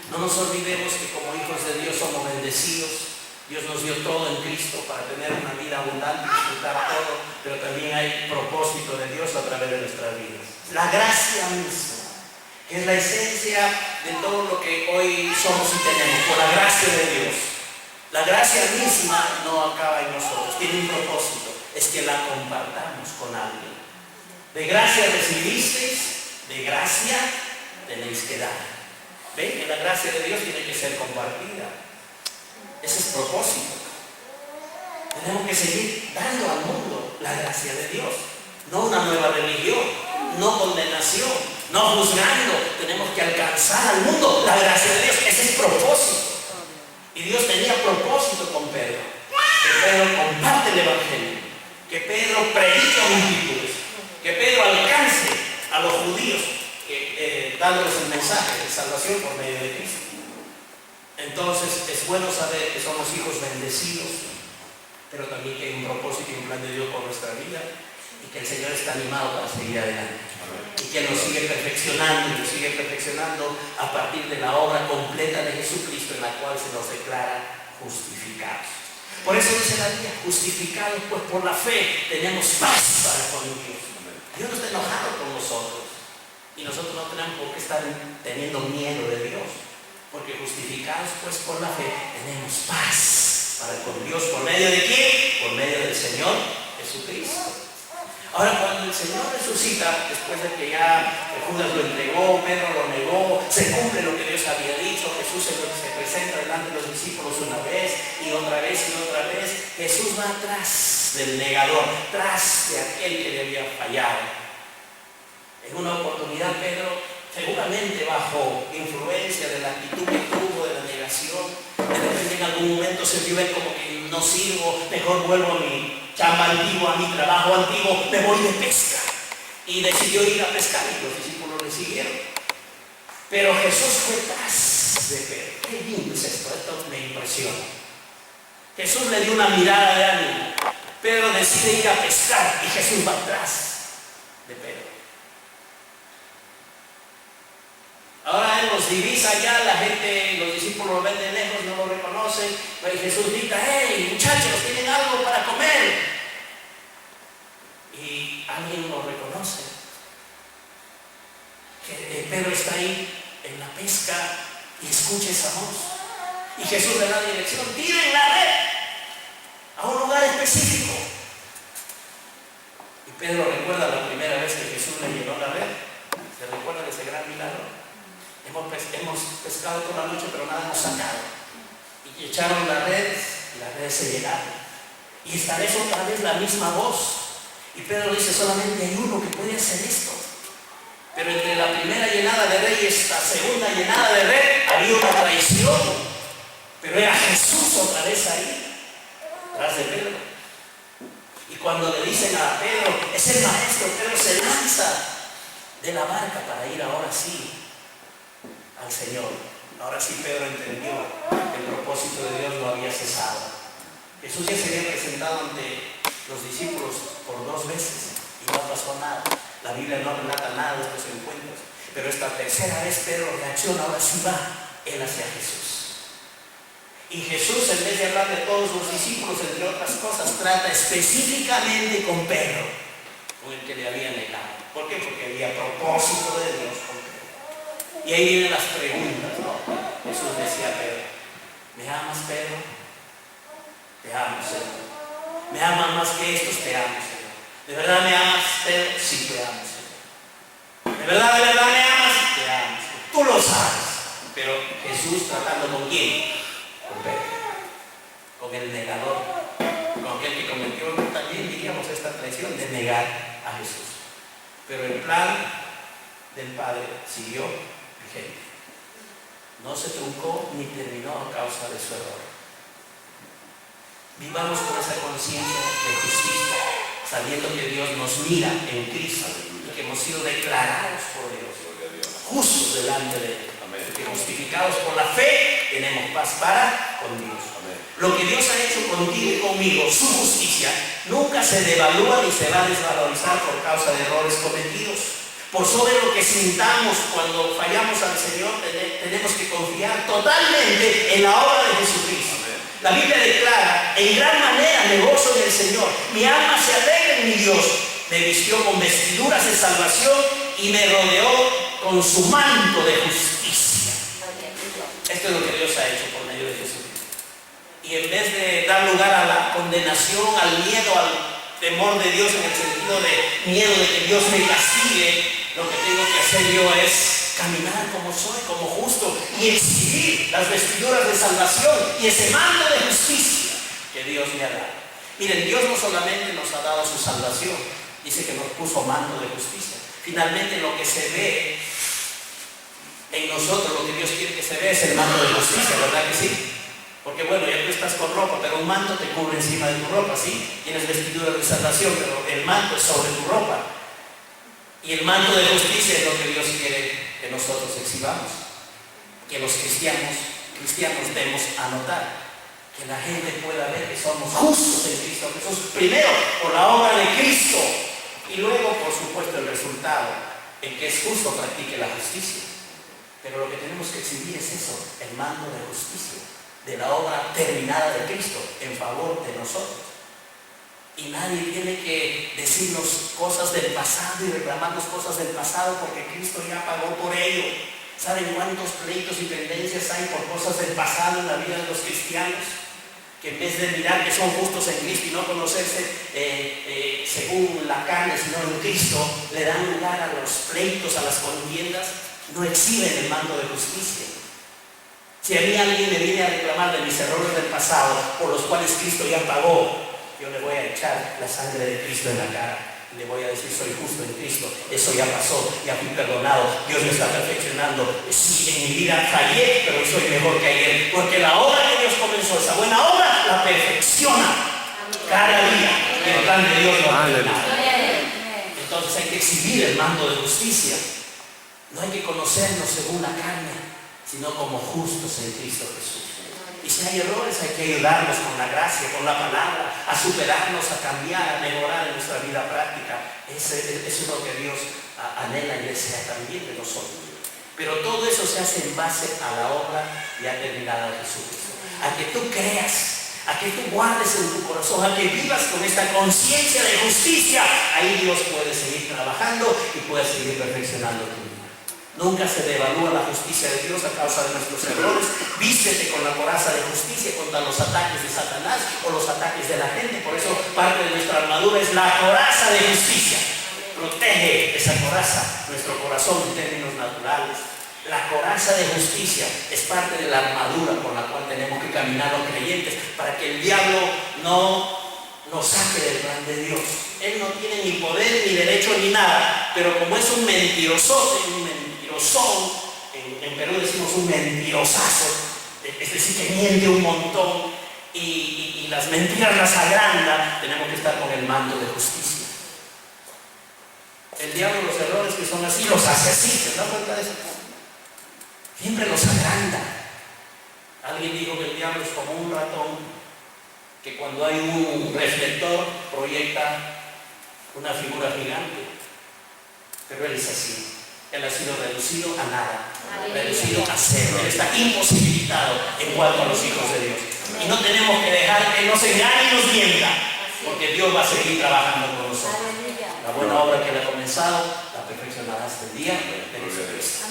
No nos olvidemos que como hijos de Dios somos bendecidos. Dios nos dio todo en Cristo para tener una vida abundante, disfrutar todo, pero también hay propósito de Dios a través de nuestras vidas. La gracia misma, que es la esencia de todo lo que hoy somos y tenemos, por la gracia de Dios. La gracia misma no acaba en nosotros, tiene un propósito, es que la compartamos con alguien. De gracia recibisteis, de gracia tenéis que dar. ¿Ven? Que la gracia de Dios tiene que ser compartida. Ese es el propósito. Tenemos que seguir dando al mundo la gracia de Dios, no una nueva religión, no condenación, no juzgando. Tenemos que alcanzar al mundo la gracia de Dios. Ese es el propósito. Y Dios tenía propósito con Pedro. Que Pedro comparte el Evangelio. Que Pedro predique a multitudes. Que Pedro alcance a los judíos dándoles el mensaje de salvación por medio de Cristo. Entonces es bueno saber que somos hijos bendecidos, pero también que hay un propósito y un plan de Dios por nuestra vida y que el Señor está animado para seguir adelante y que nos sigue perfeccionando y nos sigue perfeccionando a partir de la obra completa de Jesucristo en la cual se nos declara justificados. Por eso dice la Biblia, justificados pues por la fe tenemos paz para con Dios. Dios no está enojado con nosotros y nosotros no tenemos por qué estar teniendo miedo de Dios, porque justificados pues por la fe tenemos paz para con Dios. ¿Por medio de quién? Por medio del Señor Jesucristo. Ahora, cuando el Señor resucita, después de que ya Judas lo entregó, Pedro lo negó, se cumple lo que Dios había dicho, Jesús se presenta delante de los discípulos una vez y otra vez y otra vez. Jesús va atrás del negador, tras de aquel que le había fallado. En una oportunidad, Pedro, seguramente bajo influencia de la actitud que tuvo, de la negación, de repente en algún momento se vio como que no sirvo, mejor vuelvo a mi chamba antigua, a mi trabajo antiguo, me voy de pesca. Y decidió ir a pescar y los discípulos le siguieron. Pero Jesús fue tras de Pedro. Qué lindo es esto, esto me impresiona. Jesús le dio una mirada de ánimo. Pedro decide ir a pescar y Jesús va atrás de Pedro. Ahora él los divisa ya, la gente, los discípulos lo ven de lejos, no lo reconocen, y Jesús grita: ¡hey, muchachos, tienen algo para comer! Y alguien lo reconoce, que Pedro está ahí en la pesca y escucha esa voz. Y Jesús le da dirección: tiren la red a un lugar específico. Y Pedro recuerda la primera vez que Jesús le llenó la red. ¿Se recuerda de ese gran milagro? Hemos pescado toda la noche, pero nada hemos sacado. Y echaron la red y las redes se llenaron. Y esta vez otra vez la misma voz. Y Pedro dice: solamente hay uno que puede hacer esto. Pero entre la primera llenada de red y esta segunda llenada de red había una traición. Pero era Jesús otra vez ahí, tras de Pedro. Y cuando le dicen a Pedro: es el maestro, Pedro se lanza de la barca para ir ahora sí al Señor. Ahora sí Pedro entendió que el propósito de Dios lo había cesado. Jesús ya se había presentado ante los discípulos por 2 veces y no pasó nada. La Biblia no relata nada de estos encuentros, pero esta tercera vez Pedro reacciona, ahora sí va él hacia Jesús. Y Jesús, en vez de hablar de todos los discípulos, entre otras cosas, trata específicamente con Pedro, con el que le había negado. ¿Por qué? Porque había propósito de Dios con Pedro. Y ahí vienen las preguntas, ¿no? Jesús decía a Pedro: ¿me amas, Pedro? Te amo, Señor. ¿Me amas más que estos? Te amo, Señor. ¿De verdad me amas, Pedro? Sí, te amo, Señor. ¿De verdad me amas? Te amo, Señor. Tú lo sabes. Pero Jesús tratando ¿con quién? Con Pedro. Con el negador. Con aquel que cometió también, diríamos, esta traición de negar a Jesús. Pero el plan del Padre siguió vigente. No se truncó ni terminó a causa de su error. Vivamos con esa conciencia de justicia, sabiendo que Dios nos mira en Cristo y que hemos sido declarados por Dios justos delante de Él. Que justificados por la fe tenemos paz para con Dios. Lo que Dios ha hecho contigo y conmigo, su justicia, nunca se devalúa ni se va a desvalorizar por causa de errores cometidos. Por sobre lo que sintamos cuando fallamos al Señor, tenemos que confiar totalmente en la obra de Jesucristo. La Biblia declara: en gran manera me gozo en el Señor, mi alma se alegra en mi Dios. Me vistió con vestiduras de salvación y me rodeó con su manto de justicia. Esto es lo que Dios ha hecho por medio de Jesús. Y en vez de dar lugar a la condenación, al miedo, al temor de Dios, en el sentido de miedo de que Dios me castigue, lo que tengo que hacer yo es caminar como soy, como justo, y exhibir las vestiduras de salvación y ese manto de justicia que Dios me ha dado. Miren, Dios no solamente nos ha dado su salvación, dice que nos puso manto de justicia. Finalmente lo que se ve en nosotros, lo que Dios quiere que se vea, es el manto de justicia, ¿verdad que sí? Porque bueno, ya tú estás con ropa, pero un manto te cubre encima de tu ropa, ¿sí? Tienes vestidura de salvación, pero el manto es sobre tu ropa. Y el manto de justicia es lo que Dios quiere que nosotros exhibamos. Que los cristianos demos a notar. Que la gente pueda ver que somos justos en Cristo Jesús. Primero, por la obra de Cristo. Y luego, por supuesto, el resultado. En que es justo practique la justicia. Pero lo que tenemos que exhibir es eso, el manto de justicia, de la obra terminada de Cristo en favor de nosotros. Y nadie tiene que decirnos cosas del pasado y reclamarnos cosas del pasado porque Cristo ya pagó por ello. ¿Saben cuántos pleitos y pendencias hay por cosas del pasado en la vida de los cristianos? Que en vez de mirar que son justos en Cristo y no conocerse según la carne, sino en Cristo, le dan lugar a los pleitos, a las contiendas. No exhiben el manto de justicia. Si a mí alguien me viene a reclamar de mis errores del pasado, por los cuales Cristo ya pagó, yo le voy a echar la sangre de Cristo en la cara. Y le voy a decir, soy justo en Cristo, eso ya pasó, ya fui perdonado, Dios me está perfeccionando. Sí, en mi vida fallé, pero soy mejor que ayer, porque la obra que Dios comenzó, esa buena obra, la perfecciona cada día. Y el plan de Dios lo ha terminado. Entonces hay que exhibir el manto de justicia. No hay que conocernos según la carne, sino como justos en Cristo Jesús. Y si hay errores, hay que ayudarnos con la gracia, con la palabra, a superarnos, a cambiar, a mejorar en nuestra vida práctica. Eso es lo que Dios anhela y desea también de nosotros. Pero todo eso se hace en base a la obra ya terminada de Jesucristo. A que tú creas, a que tú guardes en tu corazón, a que vivas con esta conciencia de justicia. Ahí Dios puede seguir trabajando y puede seguir perfeccionando tu vida. Nunca se devalúa la justicia de Dios a causa de nuestros errores. Vístete con la coraza de justicia contra los ataques de Satanás o los ataques de la gente. Por eso parte de nuestra armadura es la coraza de justicia. Protege esa coraza nuestro corazón en términos naturales. La coraza de justicia es parte de la armadura con la cual tenemos que caminar los creyentes para que el diablo no nos saque del plan de Dios. Él no tiene ni poder, ni derecho, ni nada. Pero como es un mentiroso, en Perú decimos un mentirosazo, es decir, que miente un montón y las mentiras las agranda, tenemos que estar con el manto de justicia. El diablo, los errores que son así, los hace así, ¿se da cuenta de eso? Siempre los agranda. Alguien dijo que el diablo es como un ratón que cuando hay un reflector proyecta una figura gigante, pero él es así. Él ha sido reducido a nada, reducido a cero. Él está imposibilitado en cuanto a los hijos de Dios. Y no tenemos que dejar que nos engañe y nos mienta, porque Dios va a seguir trabajando con nosotros. La buena obra que Él ha comenzado, la perfeccionará hasta el día de Jesucristo.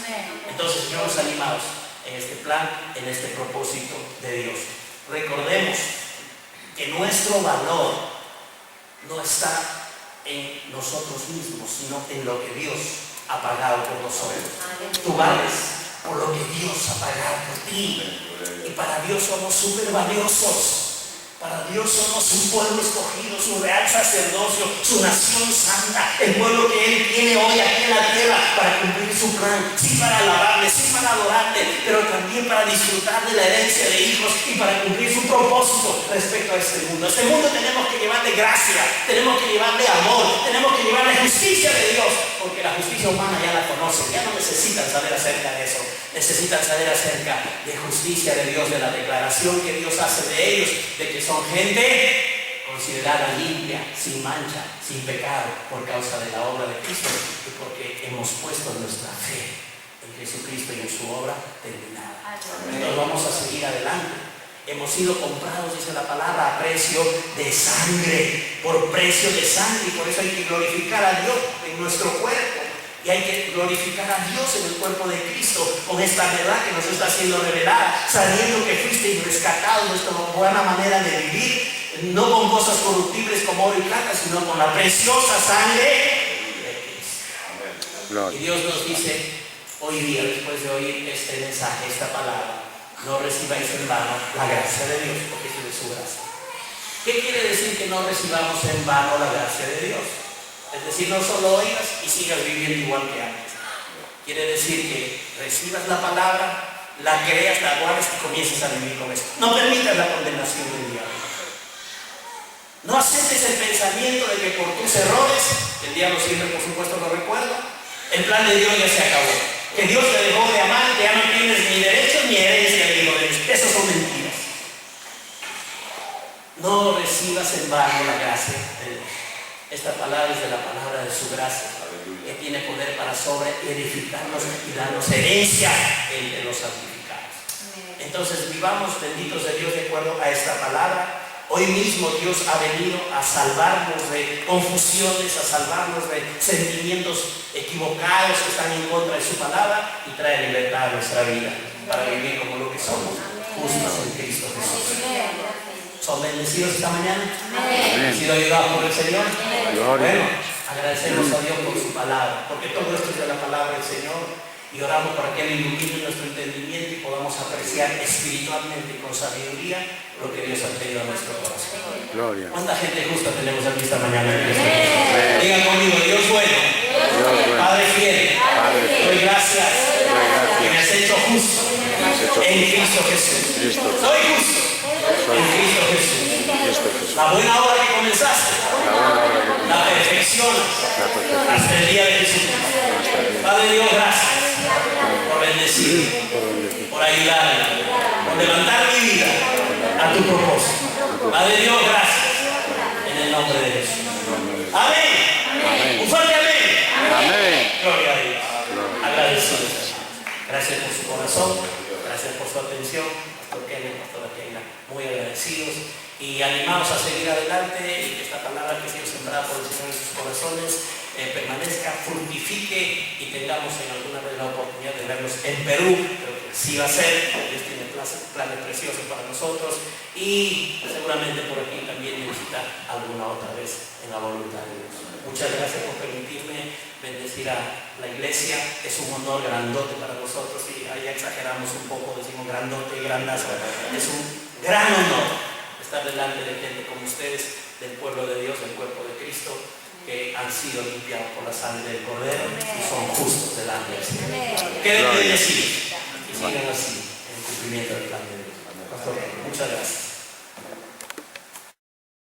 Entonces, señores animados en este plan, en este propósito de Dios. Recordemos que nuestro valor no está en nosotros mismos, sino en lo que Dios ha pagado por nosotros. Tú vales por lo que Dios ha pagado por ti. Y para Dios somos súper valiosos. Para Dios somos un pueblo escogido, su real sacerdocio, su nación santa, el pueblo que Él tiene hoy aquí en la tierra para cumplir su plan. Sí, para alabarle, sí, para adorarle, pero también para disfrutar de la herencia de hijos y para cumplir su propósito respecto a este mundo. A este mundo tenemos que llevarle gracia, tenemos que llevarle amor, tenemos que llevarle justicia de Dios, porque la justicia humana ya la conocen, ya no necesitan saber acerca de eso. Necesitan saber acerca de justicia de Dios, de la declaración que Dios hace de ellos, de que son gente considerada limpia, sin mancha, sin pecado, por causa de la obra de Cristo y porque hemos puesto nuestra fe en Jesucristo y en su obra terminada. Entonces vamos a seguir adelante. Hemos sido comprados, dice la palabra, a precio de sangre, por precio de sangre, y por eso hay que glorificar a Dios en nuestro cuerpo. Y hay que glorificar a Dios en el cuerpo de Cristo con esta verdad que nos está siendo revelada, sabiendo que fuisteis rescatados de nuestra buena manera de vivir, no con cosas corruptibles como oro y plata, sino con la preciosa sangre de Cristo. Y Dios nos dice hoy día, después de oír este mensaje, esta palabra, no recibáis en vano la gracia de Dios, porque es de su gracia. ¿Qué quiere decir que no recibamos en vano la gracia de Dios? Es decir, no solo oigas y sigas viviendo igual que antes. Quiere decir que recibas la palabra, la creas, la guardes y comiences a vivir con esto. No permitas la condenación del diablo. No aceptes el pensamiento de que por tus errores, el diablo siempre por supuesto lo recuerda, el plan de Dios ya se acabó. Que Dios te dejó de amar y que ya no tienes ni derechos ni herencia de hijo de Dios. Esas son mentiras. No recibas en vano la gracia de Dios. Esta palabra es de la palabra de su gracia, que tiene poder para sobre edificarnos y darnos herencia entre los santificados. Entonces vivamos benditos de Dios de acuerdo a esta palabra. Hoy mismo Dios ha venido a salvarnos de confusiones, a salvarnos de sentimientos equivocados que están en contra de su palabra y trae libertad a nuestra vida para vivir como lo que somos, justos en Cristo Jesús. ¿Son bendecidos esta mañana? ¿Han sido ayudados por el Señor? Bueno, agradecemos a Dios por su palabra, porque todo esto es de la palabra del Señor. Y oramos para que Él ilumine nuestro entendimiento y podamos apreciar espiritualmente y con sabiduría lo que Dios ha traído a nuestro corazón. Gloria. ¿Cuánta gente justa tenemos aquí esta mañana? Digan conmigo, Dios bueno, Padre fiel, te doy gracias que me has hecho justo en Cristo Jesús. Soy justo en Cristo Jesús. La buena obra que comenzaste, la perfección hasta el día de Jesucristo. Padre Dios, gracias por bendecir, por ayudarme, por levantar mi vida a tu propósito. Padre Dios, gracias en el nombre de Jesús. Amén. Un fuerte amén. Amén. Gloria a Dios. Agradecido. Gracias por su corazón, gracias por su atención, Pastor Kenneth, Pastora Keila, muy agradecidos y animados a seguir adelante y que esta palabra que ha sido sembrada por el Señor en sus corazones permanezca, fructifique y tengamos en alguna vez la oportunidad de verlos en Perú. Creo que sí va a ser, Dios tiene planes preciosos para nosotros y seguramente por aquí también visitar alguna otra vez en la voluntad de Dios. Muchas gracias por permitirme bendecir a la iglesia. Es un honor grandote para nosotros y ahí exageramos un poco, decimos grandote y grandazo. Es un gran honor estar delante de gente como ustedes, del pueblo de Dios, del cuerpo de Cristo, que han sido limpiados por la sangre del Cordero y son justos delante del Señor. Queden bendecidos y sigan así en el cumplimiento del plan de Dios. Pastor, muchas gracias.